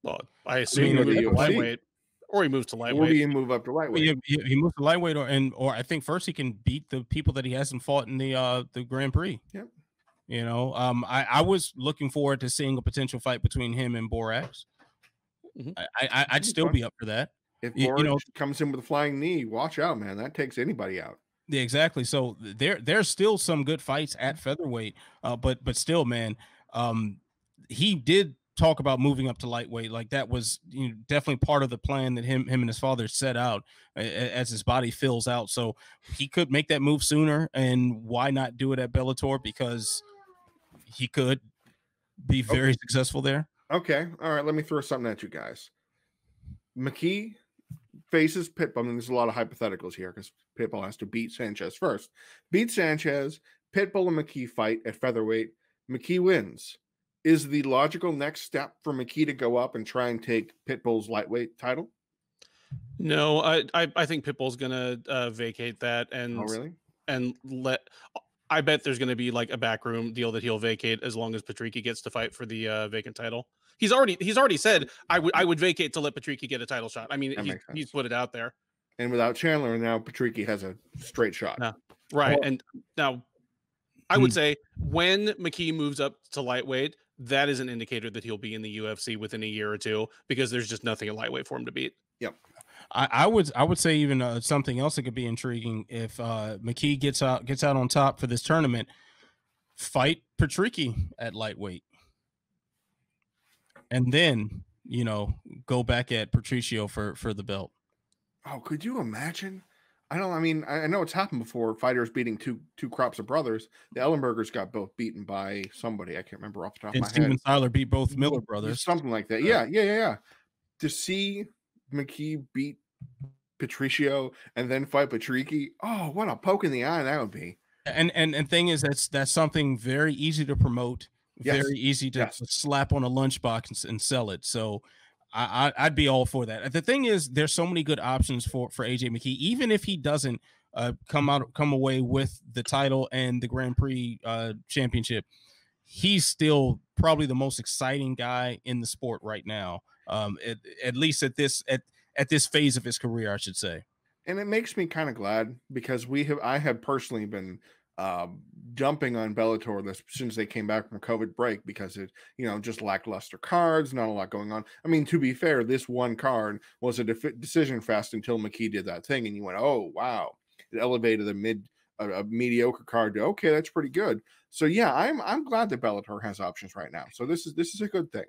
Well, I assume he moves to lightweight, or he moves to lightweight. Or do you move up to lightweight? He moves to lightweight, or I think first he can beat the people that he hasn't fought in the Grand Prix. Yep. I was looking forward to seeing a potential fight between him and Borax. Mm-hmm. I'd still be up for that. If Borax comes in with a flying knee, watch out, man. That takes anybody out. Yeah, exactly. So there's still some good fights at featherweight, but still, man, he did talk about moving up to lightweight. Like that was definitely part of the plan that him and his father set out as his body fills out. So he could make that move sooner, and why not do it at Bellator? Because he could be very successful there. Okay, all right. Let me throw something at you guys. McKee faces Pitbull. I mean, there's a lot of hypotheticals here because Pitbull has to beat Sanchez first. Beat Sanchez, Pitbull and McKee fight at featherweight. McKee wins. Is the logical next step for McKee to go up and try and take Pitbull's lightweight title? No, I think Pitbull's gonna vacate that and let. I bet there's gonna be like a backroom deal that he'll vacate as long as Patricky gets to fight for the vacant title. He's already said I would vacate to let Patricky get a title shot. I mean, he's put it out there. And without Chandler, now Patricky has a straight shot. No. Right. And now I would say when McKee moves up to lightweight, that is an indicator that he'll be in the UFC within a year or two, because there's just nothing in lightweight for him to beat. Yep. I would say even something else that could be intriguing if McKee gets out on top for this tournament, fight Patricky at lightweight. And then, go back at Patricio for the belt. Oh, could you imagine? I know it's happened before. Fighters beating two crops of brothers. The Ellenbergers got both beaten by somebody. I can't remember off the top of my head. Steven Tyler beat both Miller brothers. Something like that. Yeah. To see McKee beat Patricio and then fight Patricky. Oh, what a poke in the eye that would be. And thing is, that's something very easy to promote, very easy to slap on a lunchbox and sell it. So I'd be all for that. The thing is, there's so many good options for AJ McKee, even if he doesn't come away with the title and the Grand Prix championship. He's still probably the most exciting guy in the sport right now, at least at this phase of his career, I should say. And it makes me kind of glad because I have personally been dumping on Bellator since they came back from COVID break because it, just lackluster cards, not a lot going on. I mean, to be fair, this one card was a decision fest until McKee did that thing, and you went, oh wow, it elevated a mediocre card to okay, that's pretty good. So yeah, I'm glad that Bellator has options right now. So this is a good thing.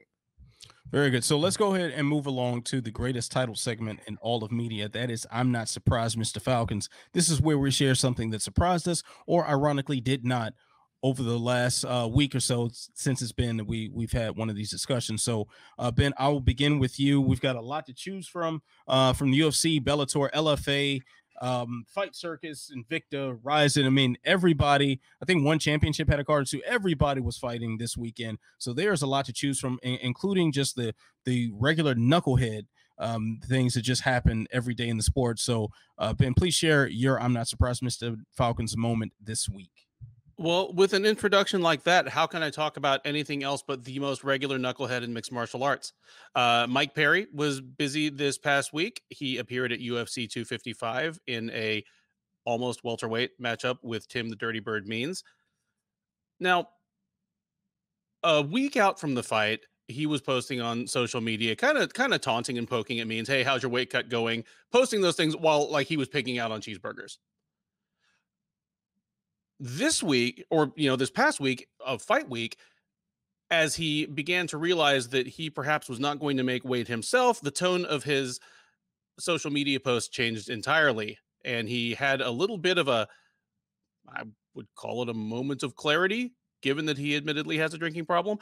Very good. So let's go ahead and move along to the greatest title segment in all of media. That is, I'm Not Surprised, Mr. Falcons. This is where we share something that surprised us or ironically did not over the last week or so since it's been we've had one of these discussions. So Ben, I will begin with you. We've got a lot to choose from the UFC, Bellator, LFA, Fight Circus, Invicta, Ryzen. I mean, everybody, I think One Championship had a card too. Everybody was fighting this weekend. So there's a lot to choose from, including just the regular knucklehead things that just happen every day in the sport. So Ben, please share your I'm Not Surprised, Mr. Falcons moment this week. Well, with an introduction like that, how can I talk about anything else but the most regular knucklehead in mixed martial arts? Mike Perry was busy this past week. He appeared at UFC 255 in a almost welterweight matchup with Tim the Dirty Bird Means. Now, a week out from the fight, he was posting on social media, kind of taunting and poking at Means. Hey, how's your weight cut going? Posting those things while like he was picking out on cheeseburgers. This week, or this past week of fight week, as he began to realize that he perhaps was not going to make weight himself, the tone of his social media posts changed entirely, and he had a little bit of I would call it a moment of clarity, given that he admittedly has a drinking problem,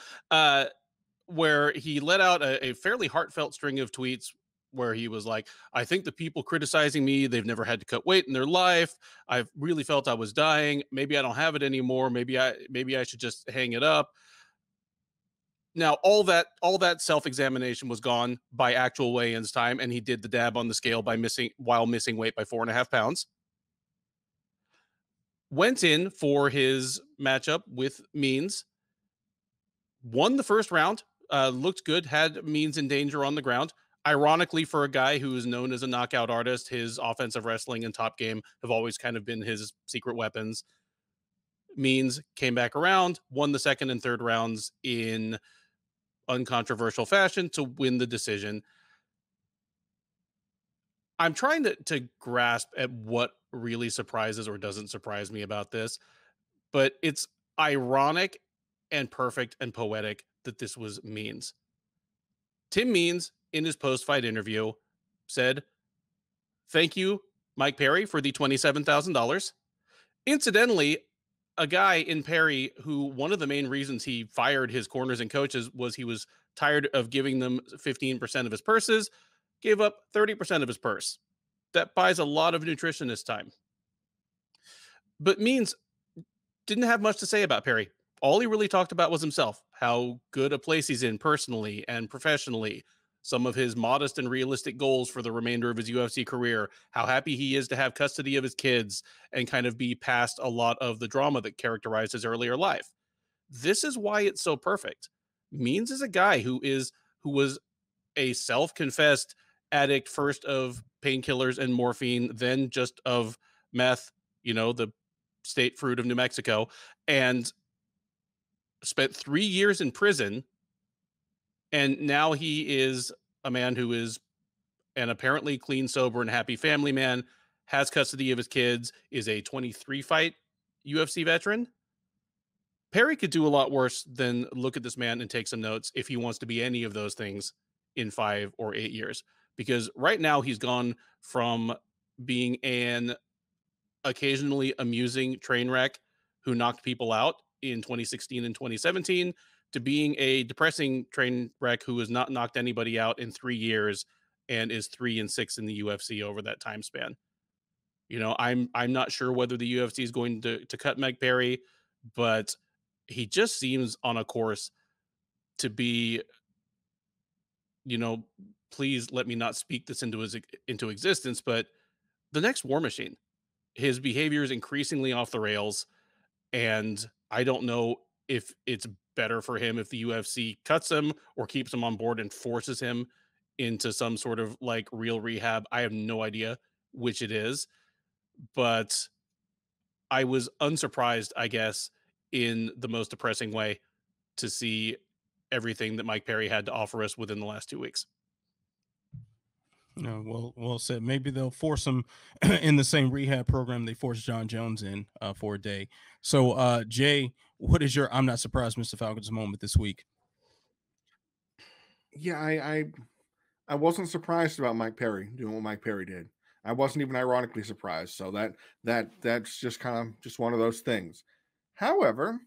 where he let out a fairly heartfelt string of tweets where he was like, I think the people criticizing me, they've never had to cut weight in their life. I've really felt I was dying. Maybe I don't have it anymore. Maybe I should just hang it up. Now, all that self-examination was gone by actual weigh-ins time, and he did the dab on the scale while missing weight by 4.5 pounds. Went in for his matchup with Means, won the first round, looked good, had Means in danger on the ground. Ironically, for a guy who is known as a knockout artist, his offensive wrestling and top game have always kind of been his secret weapons. Means came back around, won the second and third rounds in uncontroversial fashion to win the decision. I'm trying to grasp at what really surprises or doesn't surprise me about this, but it's ironic and perfect and poetic that this was Means. Tim Means, in his post-fight interview, said, "Thank you, Mike Perry, for the $27,000. Incidentally, a guy in Perry who one of the main reasons he fired his corners and coaches was he was tired of giving them 15% of his purses, gave up 30% of his purse. That buys a lot of nutritionist time." But Means didn't have much to say about Perry. All he really talked about was himself, how good a place he's in personally and professionally, some of his modest and realistic goals for the remainder of his UFC career, how happy he is to have custody of his kids and kind of be past a lot of the drama that characterized his earlier life. This is why it's so perfect. Means is a guy who was a self-confessed addict, first of painkillers and morphine, then just of meth, the state fruit of New Mexico, and spent 3 years in prison. And now he is a man who is an apparently clean, sober, and happy family man, has custody of his kids, is a 23-fight UFC veteran. Perry could do a lot worse than look at this man and take some notes if he wants to be any of those things in 5 or 8 years. Because right now he's gone from being an occasionally amusing train wreck who knocked people out in 2016 and 2017 to being a depressing train wreck who has not knocked anybody out in 3 years and is 3-6 in the UFC over that time span. You know, I'm not sure whether the UFC is going to cut Mike Perry, but he just seems on a course to be, you know, please let me not speak this into existence, but the next War Machine. His behavior is increasingly off the rails, and I don't know if it's better for him if the UFC cuts him or keeps him on board and forces him into some sort of like real rehab. I have no idea which it is, but I was unsurprised, I guess, in the most depressing way to see everything that Mike Perry had to offer us within the last 2 weeks. Well said. Maybe they'll force him in the same rehab program they forced John Jones in for a day. So, Jay, what is your I'm not surprised, Mr. Falcons moment this week? Yeah, I wasn't surprised about Mike Perry doing what Mike Perry did. I wasn't even ironically surprised. So that's just kind of just one of those things. However,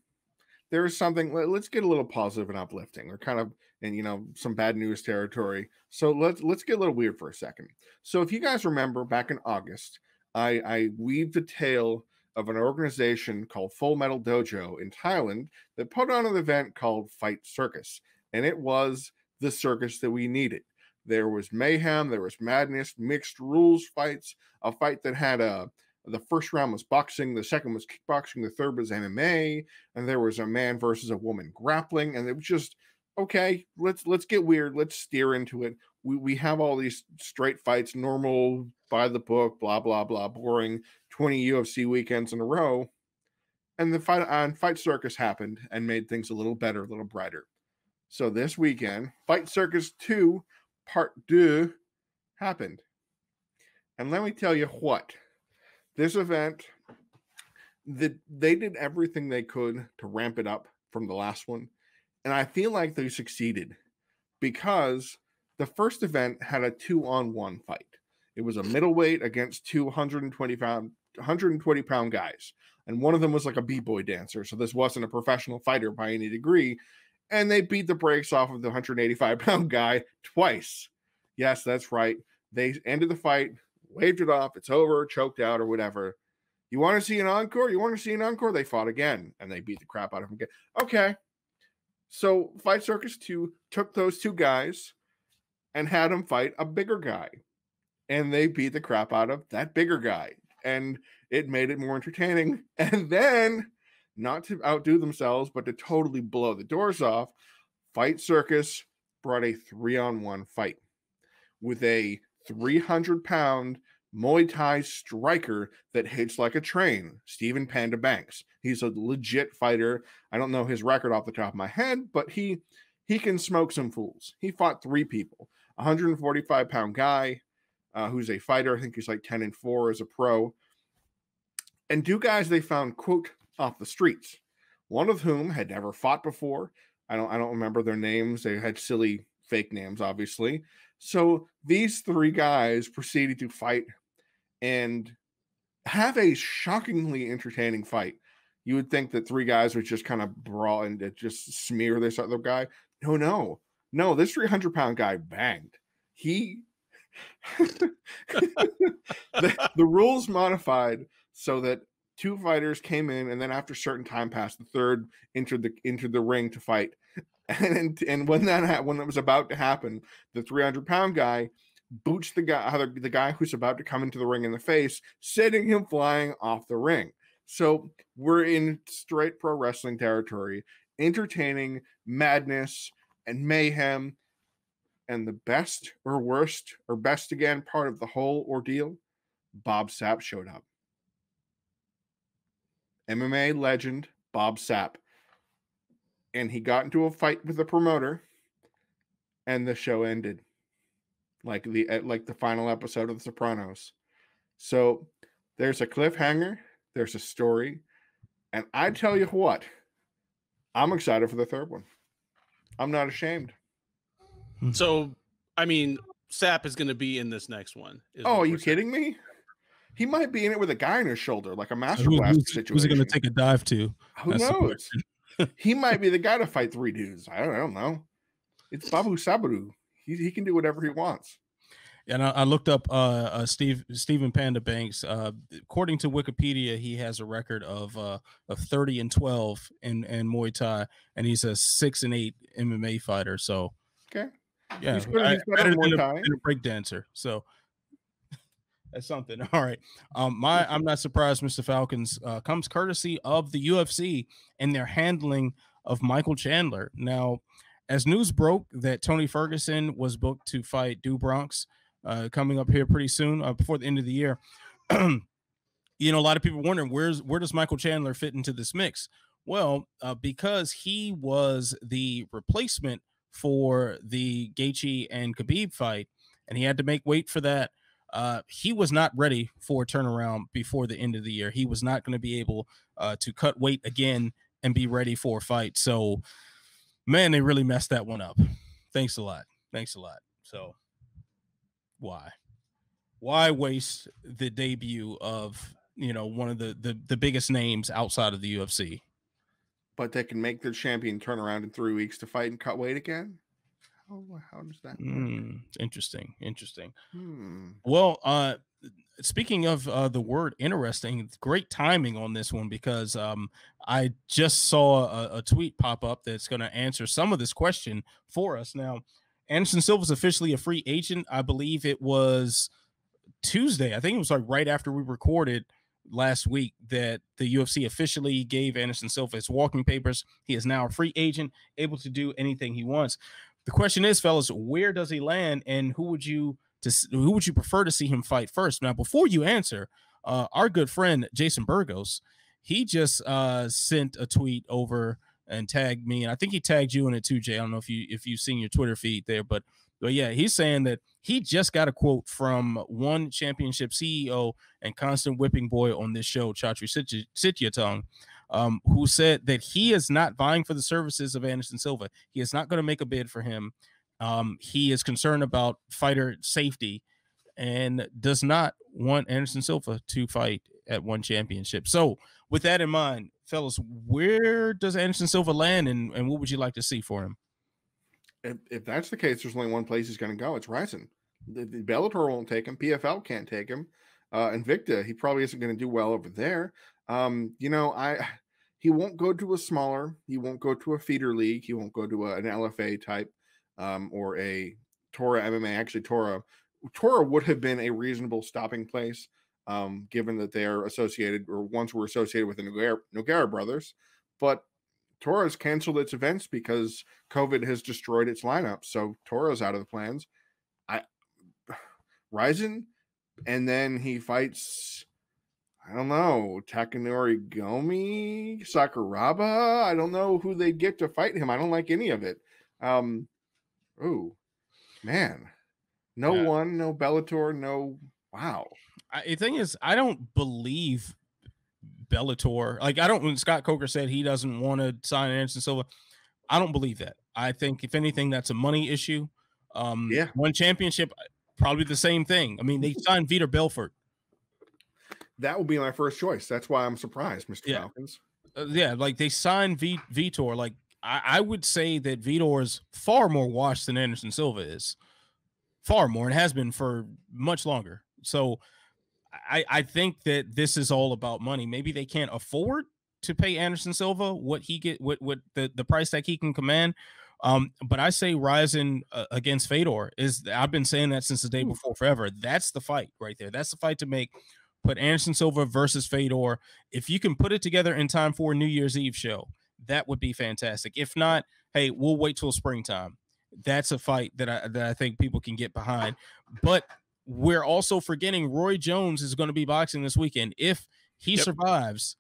there is something. Let's get a little positive and uplifting. We're kind of in some bad news territory. So let's get a little weird for a second. So if you guys remember back in August, I weaved the tale of an organization called Full Metal Dojo in Thailand that put on an event called Fight Circus, and it was the circus that we needed. There was mayhem, there was madness, mixed rules fights, a fight that had the first round was boxing, the second was kickboxing, the third was MMA, and there was a man versus a woman grappling, and it was just okay. Let's get weird. Let's steer into it. We have all these straight fights, normal, by the book, blah blah blah, boring 20 UFC weekends in a row, and the Fight Circus happened and made things a little better, a little brighter. So this weekend, Fight Circus 2 Part 2 happened, and let me tell you what. This event, they did everything they could to ramp it up from the last one. And I feel like they succeeded because the first event had a 2-on-1 fight. It was a middleweight against 120-pound guys. And one of them was like a b-boy dancer. So this wasn't a professional fighter by any degree. And they beat the brakes off of the 185-pound guy twice. Yes, that's right. They ended the fight, waved it off, it's over, choked out, or whatever. You want to see an encore? They fought again, and they beat the crap out of him again. Okay. So Fight Circus 2 took those two guys and had them fight a bigger guy. And they beat the crap out of that bigger guy. And it made it more entertaining. And then, not to outdo themselves, but to totally blow the doors off, Fight Circus brought a 3-on-1 fight with a 300-pound Muay Thai striker that hits like a train, Stephen Panda Banks. He's a legit fighter. I don't know his record off the top of my head, but he can smoke some fools. He fought 3 people, a 145-pound guy who's a fighter. I think he's like 10-4 as a pro, and 2 guys they found, quote, off the streets, one of whom had never fought before. I don't remember their names. They had silly fake names, obviously. So these 3 guys proceeded to fight and have a shockingly entertaining fight. You would think that 3 guys would just kind of brawl and just smear this other guy. No. This 300-pound guy banged. He the rules modified so that 2 fighters came in, and then after a certain time passed, the third entered the ring to fight. And when it was about to happen, the 300-pound guy boots the guy who's about to come into the ring in the face, sending him flying off the ring. So we're in straight pro wrestling territory, entertaining madness and mayhem. And the best or worst or best again part of the whole ordeal, Bob Sapp showed up. MMA legend Bob Sapp. And he got into a fight with the promoter, and the show ended like the final episode of The Sopranos. So there's a cliffhanger, there's a story, and I tell you what, I'm excited for the third one. I'm not ashamed. So, I mean, Sapp is going to be in this next one. Oh, are you kidding me? He might be in it with a guy on his shoulder, like a Master Blaster situation. Who's he going to take a dive to? Who knows? He might be the guy to fight 3 dudes. I don't know. It's Babu Sabaru. He can do whatever he wants. And I looked up Stephen Panda Banks. According to Wikipedia, he has a record of 30-12 in Muay Thai, and he's a 6-8 MMA fighter. So okay, yeah, he's better than Muay Thai. A break dancer. So that's something. All right. I'm not surprised, Mr. Falcons comes courtesy of the UFC and their handling of Michael Chandler. Now, as news broke that Tony Ferguson was booked to fight Bronx coming up here pretty soon before the end of the year, you know, a lot of people wondering where does Michael Chandler fit into this mix? Well, because he was the replacement for the Gaethje and Khabib fight, and he had to make weight for that. He was not ready for a turnaround before the end of the year. He was not going to be able to cut weight again and be ready for a fight. So, man, they really messed that one up. Thanks a lot. So, why waste the debut of, you know, one of the biggest names outside of the UFC? But they can make their champion turn around in 3 weeks to fight and cut weight again. How does that work? Interesting. Well, speaking of the word interesting, great timing on this one, because I just saw a tweet pop up that's going to answer some of this question for us. Now, Anderson Silva's officially a free agent. I believe it was Tuesday. I think it was like right after we recorded last week that the UFC officially gave Anderson Silva his walking papers. He is now a free agent, able to do anything he wants. The question is, fellas, where does he land, and who would you prefer to see him fight first? Now, before you answer, our good friend Jason Burgos, he just sent a tweet over and tagged me, and I think he tagged you in it too, Jay. I don't know if you've seen your Twitter feed there, but yeah, he's saying that he just got a quote from One Championship CEO and constant whipping boy on this show, Chatri Sityatong, who said that he is not vying for the services of Anderson Silva. He is not going to make a bid for him. He is concerned about fighter safety and does not want Anderson Silva to fight at One Championship. So with that in mind, fellas, where does Anderson Silva land, and what would you like to see for him? If that's the case, there's only one place he's going to go. It's Ryzen. The Bellator won't take him. PFL can't take him. Invicta, he probably isn't going to do well over there. You know, he won't go to a smaller. He won't go to a feeder league. He won't go to an LFA type or a Tora MMA. Actually, Tora would have been a reasonable stopping place, given that they are associated, or once were associated with the Nogueira brothers. But Tora's canceled its events because COVID has destroyed its lineup. So Tora's out of the plans. Ryzen, and then he fights, I don't know, Takanori Gomi, Sakuraba. I don't know who they'd get to fight him. I don't like any of it. Oh, man. No Bellator, no. Wow. The thing is, I don't believe Bellator. Like, when Scott Coker said he doesn't want to sign Anderson Silva, I don't believe that. I think, if anything, that's a money issue. One Championship, probably the same thing. I mean, they signed Vitor Belfort. That would be my first choice. That's why I'm surprised, Mr. Falcons. Like, they signed Vitor. Like, I would say that Vitor is far more washed than Anderson Silva is. Far more, and has been for much longer. So I think that this is all about money. Maybe they can't afford to pay Anderson Silva what the price that he can command. But I say Ryzen against Fedor is. I've been saying that since the day before forever. That's the fight right there. That's the fight to make. Put Anderson Silva versus Fedor. If you can put it together in time for a New Year's Eve show, that would be fantastic. If not, hey, we'll wait till springtime. That's a fight that I think people can get behind. But we're also forgetting Roy Jones is going to be boxing this weekend if he survives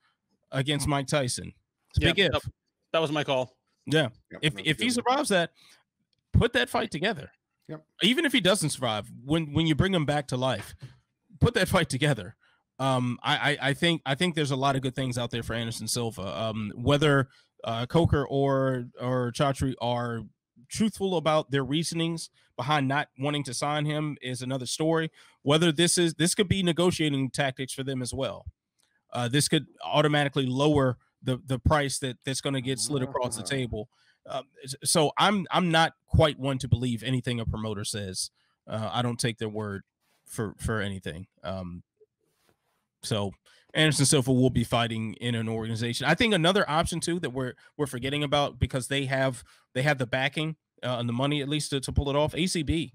against Mike Tyson. It's a big if. That was my call. Yeah. If he survives that, put that fight together. Yep. Even if he doesn't survive, when you bring him back to life, put that fight together. I think there's a lot of good things out there for Anderson Silva. Whether Coker or Chatri are truthful about their reasonings behind not wanting to sign him is another story. Whether this could be negotiating tactics for them as well. This could automatically lower the price that's going to get slid across the table. So I'm not quite one to believe anything a promoter says. I don't take their word for anything. So Anderson Silva will be fighting in an organization. I think another option too that we're forgetting about, because they have the backing and the money at least to pull it off. ACB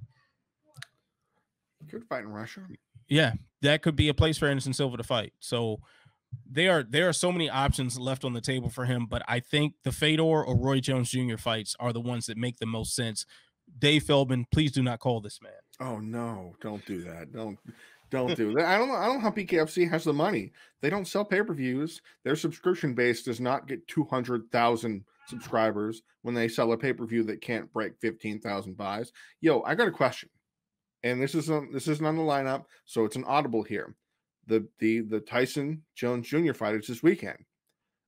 could fight in Russia. Yeah, that could be a place for Anderson Silva to fight. So there are so many options left on the table for him, but I think the Fedor or Roy Jones Jr. fights are the ones that make the most sense. Dave Feldman, please do not call this man. Oh no, don't do that. Don't do that. I don't know how BKFC has the money. They don't sell pay-per-views. Their subscription base does not get 200,000 subscribers when they sell a pay-per-view that can't break 15,000 buys. Yo, I got a question. And this isn't on the lineup, so it's an audible here. The Tyson Jones Jr. fight is this weekend.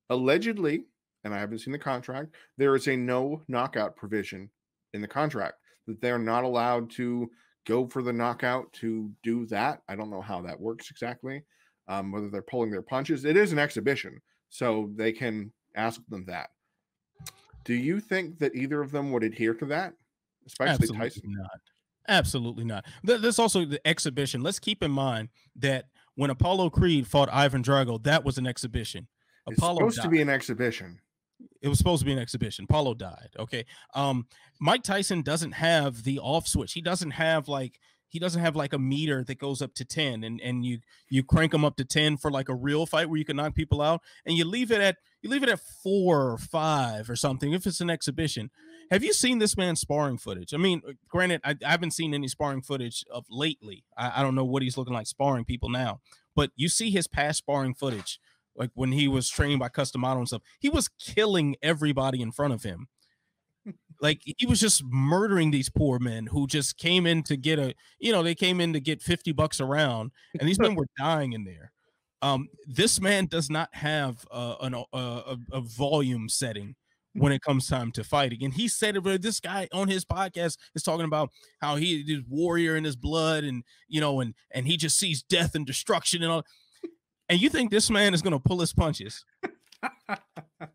Allegedly, and I haven't seen the contract, there is a no knockout provision in the contract that they're not allowed to go for the knockout to do that. I don't know how that works exactly, whether they're pulling their punches. It is an exhibition, so they can ask them that. Do you think that either of them would adhere to that? Especially Absolutely Tyson? Not. Absolutely not. There's also the exhibition. Let's keep in mind that when Apollo Creed fought Ivan Drago, that was an exhibition. It's supposed to be an exhibition. It was supposed to be an exhibition. Paulo died. Okay. Mike Tyson doesn't have the off switch. He doesn't have like a meter that goes up to 10 and you crank him up to 10 for like a real fight where you can knock people out, and you leave it at 4 or 5 or something if it's an exhibition. Have you seen this man's sparring footage? I mean, granted, I haven't seen any sparring footage of lately. I don't know what he's looking like sparring people now, but you see his past sparring footage, like when he was trained by Customato and stuff. He was killing everybody in front of him. Like, he was just murdering these poor men who just came in to get they came in to get $50 a round, and these men were dying in there. This man does not have a volume setting when it comes time to fighting. And he said it, this guy on his podcast is talking about how he is warrior in his blood, and and he just sees death and destruction and all. And you think this man is going to pull his punches?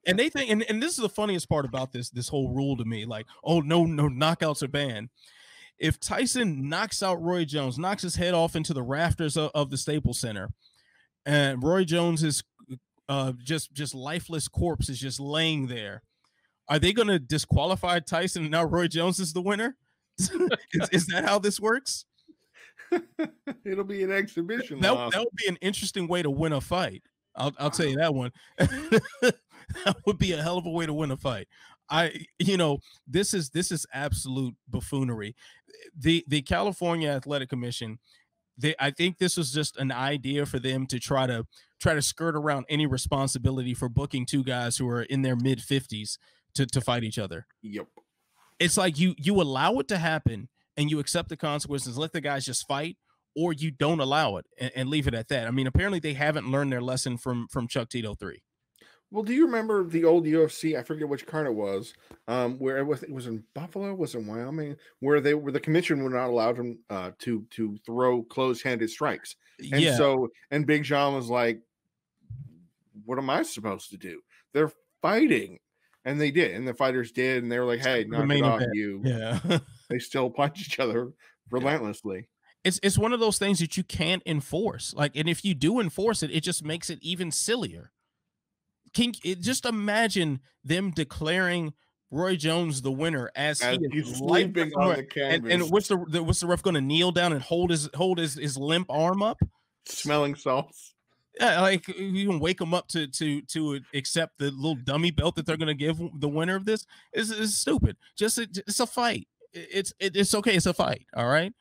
And they think, and this is the funniest part about this whole rule to me, like, oh, no knockouts are banned. If Tyson knocks out Roy Jones, knocks his head off into the rafters of the Staples Center, and Roy Jones is just lifeless corpse is just laying there, are they going to disqualify Tyson and now Roy Jones is the winner? is that how this works? It'll be an exhibition. That would be an interesting way to win a fight. I'll tell you that one. That would be a hell of a way to win a fight. This is absolute buffoonery. The California Athletic Commission, I think this was just an idea for them to try to skirt around any responsibility for booking two guys who are in their mid-50s to fight each other. Yep. It's like you allow it to happen and you accept the consequences, let the guys just fight, or you don't allow it and leave it at that. I mean, apparently they haven't learned their lesson from Chuck Tito 3. Well, do you remember the old UFC? I forget which card it was. Where it was in Buffalo, was in Wyoming, where the commission would not allow them to throw closed-handed strikes. And so Big John was like, "What am I supposed to do? They're fighting." And they did, and the fighters did, and they were like, "Hey, knock it off, you." Yeah. They still punch each other relentlessly. It's one of those things that you can't enforce. Like, and if you do enforce it, it just makes it even sillier. Just imagine them declaring Roy Jones the winner as he's sleeping on the canvas. And what's the ref going to kneel down and hold his limp arm up, smelling salts? Yeah, like, you can wake them up to accept the little dummy belt that they're going to give the winner of this. Is stupid. It's a fight. It's okay. It's a fight. All right.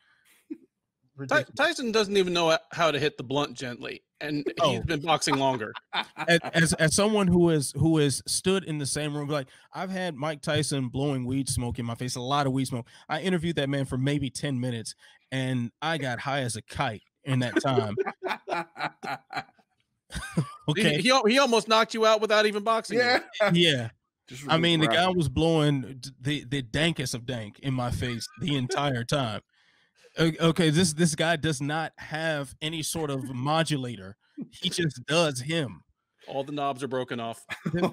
Tyson doesn't even know how to hit the blunt gently, and he's been boxing longer. As someone who has stood in the same room, like, I've had Mike Tyson blowing weed smoke in my face, a lot of weed smoke. I interviewed that man for maybe 10 minutes, and I got high as a kite in that time. Okay, he almost knocked you out without even boxing. Yeah. I mean, the guy was blowing the dankest of dank in my face the entire time. Okay, this guy does not have any sort of modulator. He just does him. All the knobs are broken off.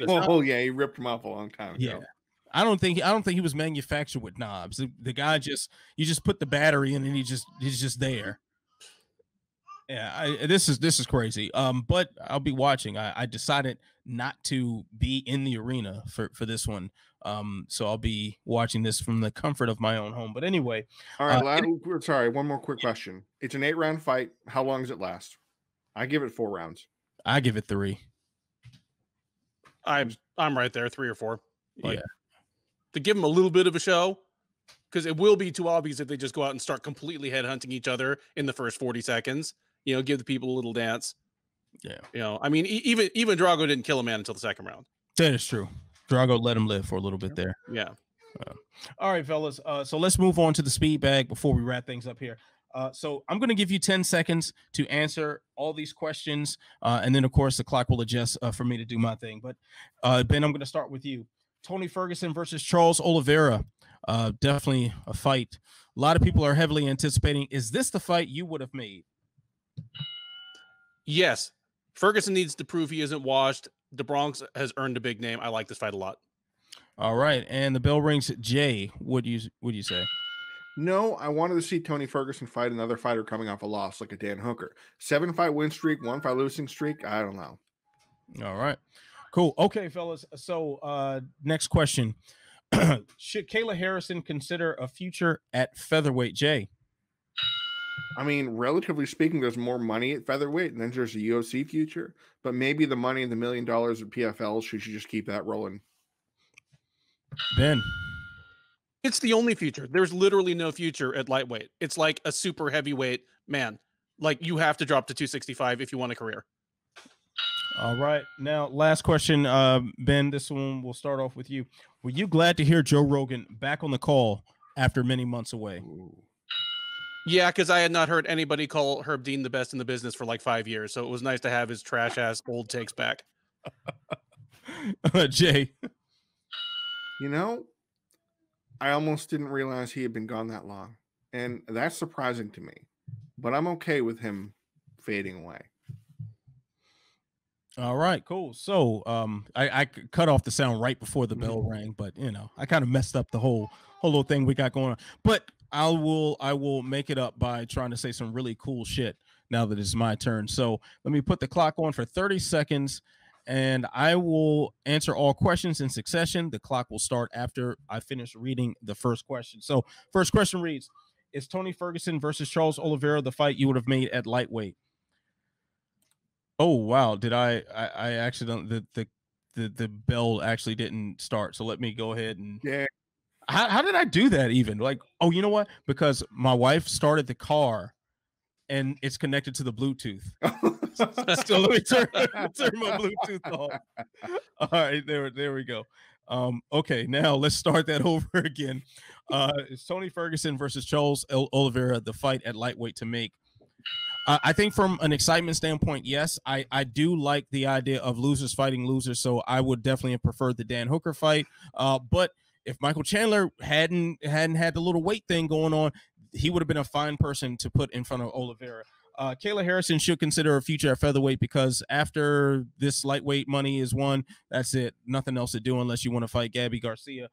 Oh yeah, he ripped him off a long time ago. Yeah. I don't think he was manufactured with knobs. The guy you just put the battery in and he's just there. Yeah, this is crazy. But I'll be watching. I decided not to be in the arena for this one. So I'll be watching this from the comfort of my own home. But anyway, all right. Sorry, one more quick question. It's an 8-round fight. How long does it last? I give it 4 rounds. I give it 3. I'm right there, 3 or 4. Like, yeah. To give them a little bit of a show, because it will be too obvious if they just go out and start completely headhunting each other in the first 40 seconds. You know, give the people a little dance. Yeah. You know, I mean, even Drago didn't kill a man until the second round. That is true. Drago let him live for a little bit there. Yeah. All right, fellas. So let's move on to the speed bag before we wrap things up here. So I'm going to give you 10 seconds to answer all these questions. And then, of course, the clock will adjust for me to do my thing. But, Ben, I'm going to start with you. Tony Ferguson versus Charles Oliveira. Definitely a fight. A lot of people are heavily anticipating. Is this the fight you would have made? Yes. Ferguson needs to prove he isn't washed. The Bronx has earned a big name. I like this fight a lot. All right. And the bell rings. Jay, what do you say? No, I wanted to see Tony Ferguson fight another fighter coming off a loss, like a Dan Hooker. 7-fight win streak, 1-fight losing streak. I don't know. All right. Cool. Okay, fellas. So next question. Should Kayla Harrison consider a future at featherweight, Jay? I mean, relatively speaking, there's more money at featherweight, and then there's a UFC future. But maybe the money and the $1 million at PFL, she should just keep that rolling. Ben? It's the only future. There's literally no future at lightweight. It's like a super heavyweight man. Like, you have to drop to 265 if you want a career. All right. Now, last question, Ben. This one will start off with you. Were you glad to hear Joe Rogan back on the call after many months away? Ooh. Yeah, because I had not heard anybody call Herb Dean the best in the business for like 5 years. So it was nice to have his trash ass old takes back. Jay? You know, I almost didn't realize he had been gone that long. And that's surprising to me. But I'm okay with him fading away. All right, cool. So I cut off the sound right before the bell rang, but you know, I kind of messed up the whole little thing we got going on. But I will make it up by trying to say some really cool shit now that it's my turn. So let me put the clock on for 30 seconds and I will answer all questions in succession. The clock will start after I finish reading the first question. So first question reads, is Tony Ferguson versus Charles Oliveira the fight you would have made at lightweight? Oh, wow. Did I actually don't, the bell actually didn't start. So let me go ahead and yeah. How did I do that even? Like, oh, you know what? Because my wife started the car and it's connected to the Bluetooth. So let me turn my Bluetooth off. All right, there we go. Okay, now let's start that over again. It's Tony Ferguson versus Charles Oliveira, the fight at lightweight to make. I think from an excitement standpoint, yes, I do like the idea of losers fighting losers. So I would definitely have preferred the Dan Hooker fight. But if Michael Chandler hadn't had the little weight thing going on, he would have been a fine person to put in front of Oliveira. Kayla Harrison should consider a future at featherweight because after this lightweight money is won, that's it. Nothing else to do unless you want to fight Gabby Garcia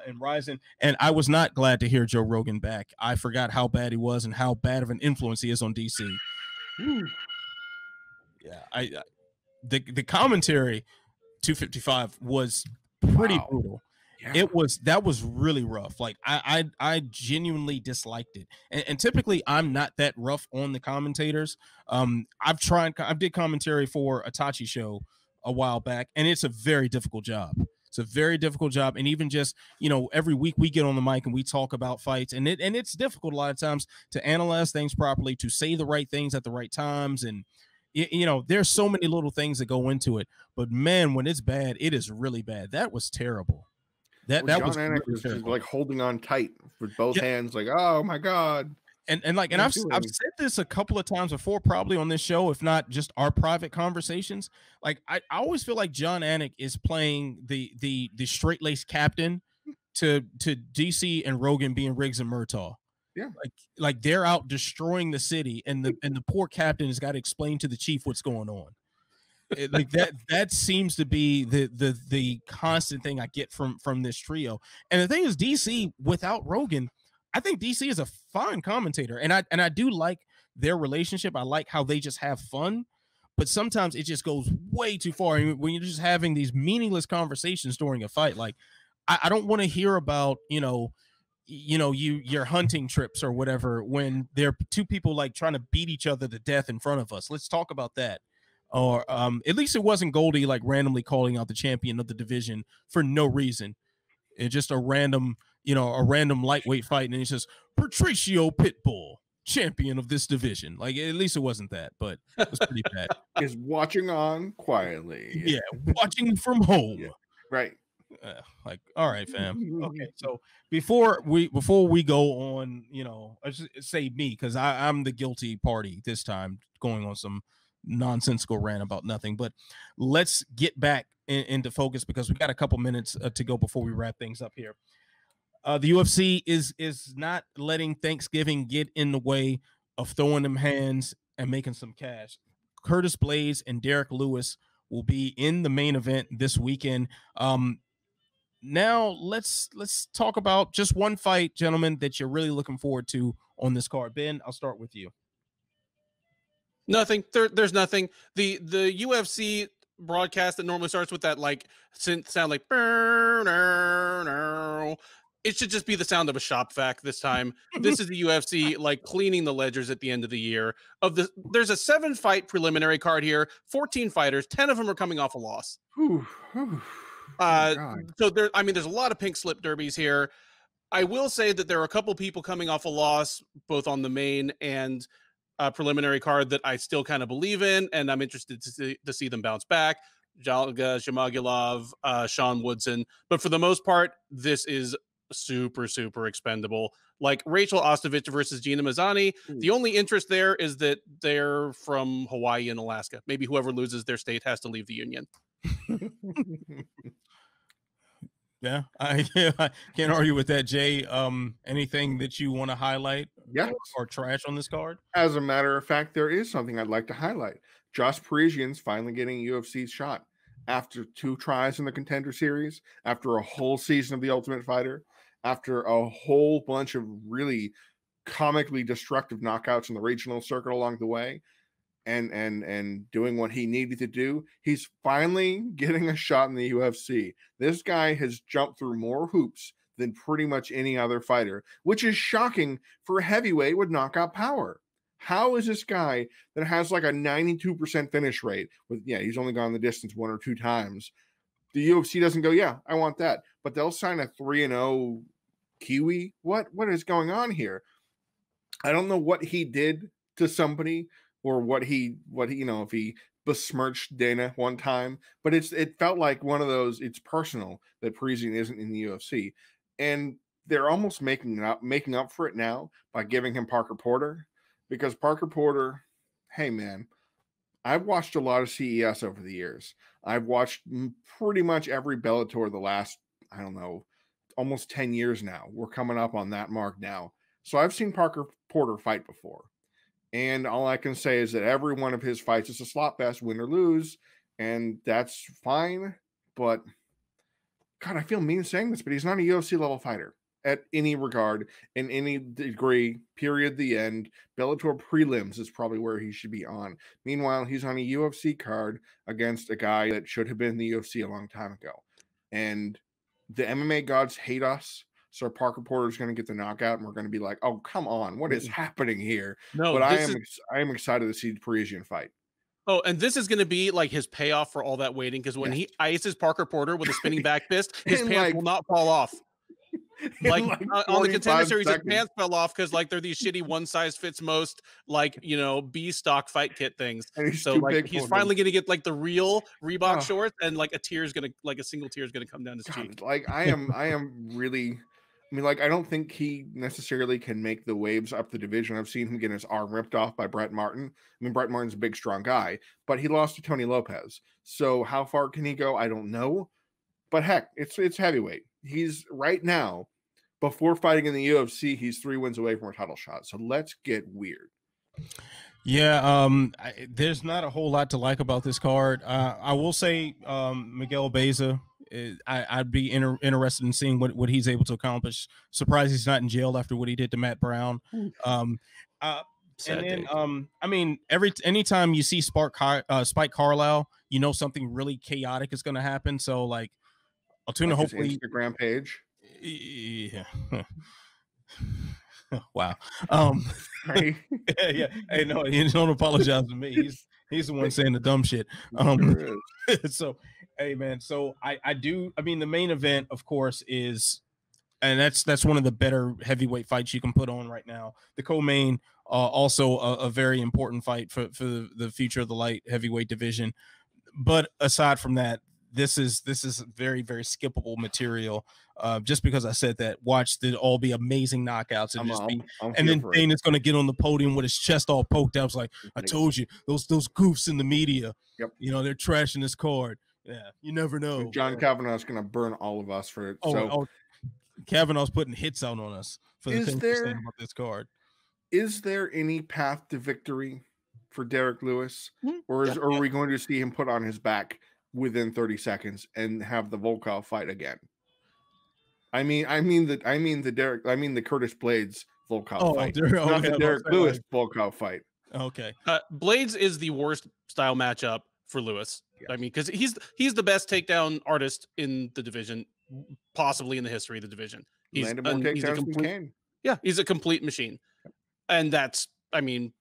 and Ryzen. And I was not glad to hear Joe Rogan back. I forgot how bad he was and how bad of an influence he is on DC. Yeah, the commentary 255 was pretty brutal. Yeah. That was really rough. Like I genuinely disliked it. And typically I'm not that rough on the commentators. I did commentary for a Tachi show a while back, and it's a very difficult job. It's a very difficult job. And even just, every week we get on the mic and we talk about fights, and it's difficult a lot of times to analyze things properly, to say the right things at the right times. And there's so many little things that go into it, but man, when it's bad, it is really bad. That was terrible. That was Anik was just like holding on tight with both hands, like, oh my God. And I've said this a couple of times before, probably on this show, if not just our private conversations. Like I always feel like John Anik is playing the straight-laced captain to DC and Rogan being Riggs and Murtaugh. Yeah. Like they're out destroying the city, and the poor captain has got to explain to the chief what's going on. Like that seems to be the constant thing I get from this trio. And the thing is, DC without Rogan, I think DC is a fine commentator, and I do like their relationship. I like how they just have fun, but sometimes it just goes way too far. I mean, when you're just having these meaningless conversations during a fight, like I don't want to hear about your hunting trips or whatever when there are two people like trying to beat each other to death in front of us. Let's talk about that. Or at least it wasn't Goldie like randomly calling out the champion of the division for no reason. It's just a random lightweight fight, and he says Patricio Pitbull, champion of this division. Like at least it wasn't that, but it was pretty bad. Is watching on quietly. Yeah, watching from home. Yeah. Right. Like, all right, fam. Okay, so before we go on, I just say me because I'm the guilty party this time, going on some nonsensical rant about nothing. But let's get back into focus because we got a couple minutes to go before we wrap things up here. The UFC is not letting Thanksgiving get in the way of throwing them hands and making some cash. Curtis Blaydes and Derek Lewis will be in the main event this weekend. Now let's talk about just one fight, gentlemen, that you're really looking forward to on this card. Ben, I'll start with you. Nothing. There's nothing. The UFC broadcast that normally starts with that like synth sound, like it should just be the sound of a shop vac this time. This is the UFC like cleaning the ledgers at the end of the year. There's a 7-fight preliminary card here, 14 fighters, 10 of them are coming off a loss. So there's a lot of pink slip derbies here. I will say that there are a couple people coming off a loss, both on the main and preliminary card that I still kind of believe in, and I'm interested to see them bounce back. Jalga Jamagulov, Sean Woodson. But for the most part, this is super, super expendable. Like Rachel Ostovich versus Gina Mazzani. The only interest there is that they're from Hawaii and Alaska. Maybe whoever loses their state has to leave the union. Yeah, I can't argue with that, Jay. Anything that you want to highlight or trash on this card? As a matter of fact, there is something I'd like to highlight. Josh Parisian's finally getting a UFC shot after 2 tries in the Contender Series, after a whole season of The Ultimate Fighter, after a whole bunch of really comically destructive knockouts in the regional circuit along the way. And doing what he needed to do, he's finally getting a shot in the UFC. This guy has jumped through more hoops than pretty much any other fighter, which is shocking for a heavyweight with knockout power. How is this guy that has like a 92% finish rate with, he's only gone the distance 1 or 2 times. The UFC doesn't go, I want that, but they'll sign a 3-0 Kiwi. What is going on here? I don't know what he did to somebody, or what he if he besmirched Dana one time, but it felt like one of those, it's personal that Parisian isn't in the UFC. And they're almost making up for it now by giving him Parker Porter, because Parker Porter, hey man, I've watched a lot of CES over the years. I've watched pretty much every Bellator the last, I don't know, almost 10 years now. We're coming up on that mark now. So I've seen Parker Porter fight before. And all I can say is that every one of his fights is a slot fest, win or lose, and that's fine. But, God, I feel mean saying this, but he's not a UFC-level fighter at any regard, in any degree, period, the end. Bellator prelims is probably where he should be on. Meanwhile, he's on a UFC card against a guy that should have been in the UFC a long time ago. And the MMA gods hate us. So Parker Porter is going to get the knockout, and we're going to be like, "Oh, come on, what is happening here?" No, but I am excited to see the Parisian fight. Oh, and this is going to be like his payoff for all that waiting, because when he ices Parker Porter with a spinning back fist, his pants will not fall off. Like on the Contender Series, his pants fell off because like they're these shitty one-size-fits-most B stock fight kit things. So like he's finally going to get like the real Reebok shorts, and like a single tear is going to come down his cheek. Like I am really. I mean, like, I don't think he necessarily can make the waves up the division. I've seen him get his arm ripped off by Brett Martin. I mean, Brett Martin's a big, strong guy, but he lost to Tony Lopez. So how far can he go? I don't know. But heck, it's heavyweight. He's right now, before fighting in the UFC, he's 3 wins away from a title shot. So let's get weird. Yeah, there's not a whole lot to like about this card. I will say Miguel Beza, I'd be interested in seeing what he's able to accomplish. Surprised he's not in jail after what he did to Matt Brown. And then, I mean, anytime you see Spike Carlisle, you know something really chaotic is going to happen. So, like, Altoona, like hopefully, Instagram page. Yeah. Wow. Right? Yeah. Hey, no, you don't apologize to me. He's the one saying the dumb shit. So, hey, man. So I mean, the main event, of course, is, and that's one of the better heavyweight fights you can put on right now. The co-main, also a very important fight for the future of the light heavyweight division. But aside from that, this is very, very skippable material. Just because I said that, watch it all be amazing knockouts, and then Dana's going to get on the podium with his chest all poked out. I was like, I told you, those goofs in the media. Yep. You know, they're trashing this card. Yeah, you never know. And John Kavanaugh's going to burn all of us for it. Kavanaugh's putting hits out on us for the things we're saying about this card. Is there any path to victory for Derek Lewis, or are we going to see him put on his back within 30 seconds and have the Volkov fight again? I mean the Curtis Blades Volkov fight, not the Derek Lewis Volkov fight. Okay. Blades is the worst style matchup for Lewis. Yeah. I mean, because he's the best takedown artist in the division, possibly in the history of the division. He's a complete machine. And that's, I mean,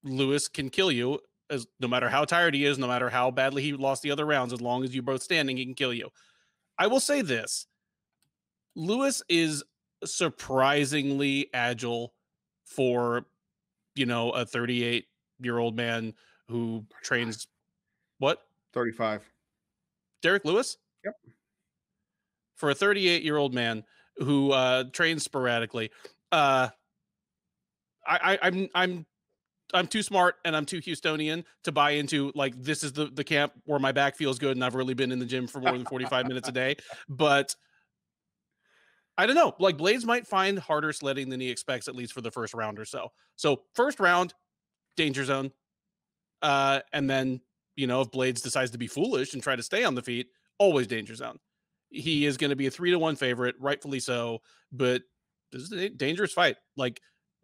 Lewis can kill you no matter how tired he is, no matter how badly he lost the other rounds. As long as you're both standing, he can kill you. I will say this. Lewis is surprisingly agile for, you know, a 38-year-old man who trains what? 35. Derek Lewis? Yep. For a 38-year-old man who trains sporadically. I'm too smart and I'm too Houstonian to buy into, like, this is the camp where my back feels good and I've really been in the gym for more than 45 minutes a day. But I don't know, like, Blades might find harder sledding than he expects, at least for the first round or so. So first round, danger zone. And then, you know, if Blades decides to be foolish and try to stay on the feet, always danger zone. He is going to be a 3-1 favorite, rightfully so, but this is a dangerous fight. Like,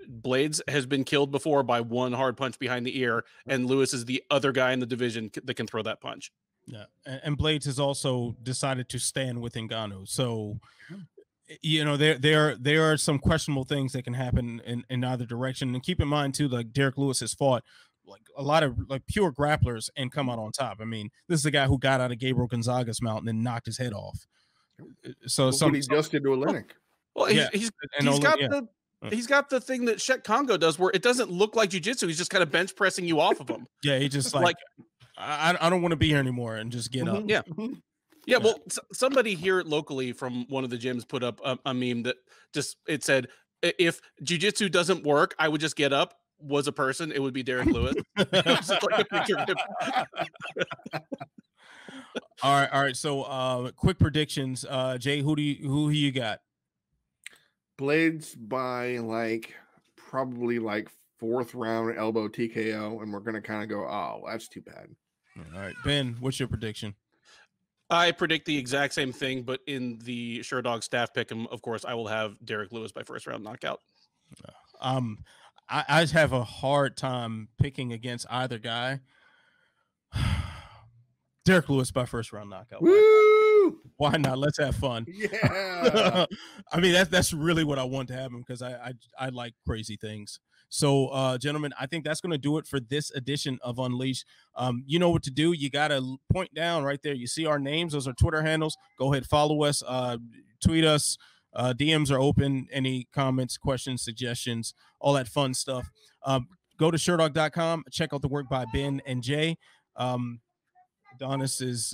Blades has been killed before by one hard punch behind the ear, and Lewis is the other guy in the division that can throw that punch. Yeah, and Blades has also decided to stand with Ngannou. So, you know, there are some questionable things that can happen in either direction. And keep in mind too, like, Derek Lewis has fought like a lot of like pure grapplers and come out on top. I mean, this is the guy who got out of Gabriel Gonzaga's mount and then knocked his head off. So he just did to Olenek. Well, he's got the thing that Shet Congo does, where it doesn't look like jiu-jitsu. He's just kind of bench pressing you off of him. Yeah, he just like I don't want to be here anymore, and just get up. Yeah. Yeah, well, somebody here locally from one of the gyms put up a meme that it said, if jiu-jitsu doesn't work, I would just get up. Was a person, it would be Derek Lewis. Just like a picture of him. All right. So, quick predictions. Jay, who you got? Blades by probably 4th round elbow TKO, and we're gonna kind of go, oh, that's too bad. All right, Ben, what's your prediction? I predict the exact same thing, but in the SureDog staff pick'em, of course, I will have Derek Lewis by 1st round knockout. I have a hard time picking against either guy. Derek Lewis by 1st round knockout. Woo! Why not? Let's have fun. Yeah. I mean, that's really what I want to happen, because I like crazy things. So, gentlemen, I think that's going to do it for this edition of Unleashed. You know what to do. You got to point down right there. You see our names. Those are Twitter handles. Go ahead, follow us, tweet us. DMs are open. Any comments, questions, suggestions, all that fun stuff. Go to SureDog.com. Check out the work by Ben and Jay. Adonis is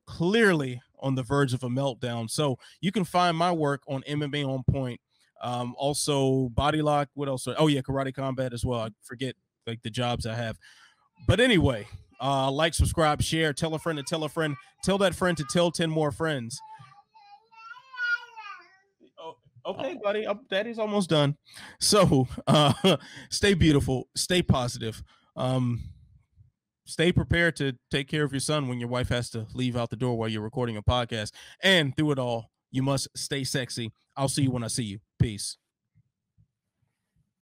clearly on the verge of a meltdown. So you can find my work on MMA On Point. Also Body Lock. What else? Oh yeah, Karate Combat as well. I forget like the jobs I have. But anyway, like, subscribe, share, tell a friend to tell a friend, tell that friend to tell 10 more friends. Okay, buddy. Daddy's almost done. So stay beautiful, stay positive. Stay prepared to take care of your son when your wife has to leave out the door while you're recording a podcast. And through it all, you must stay sexy. I'll see you when I see you. Peace.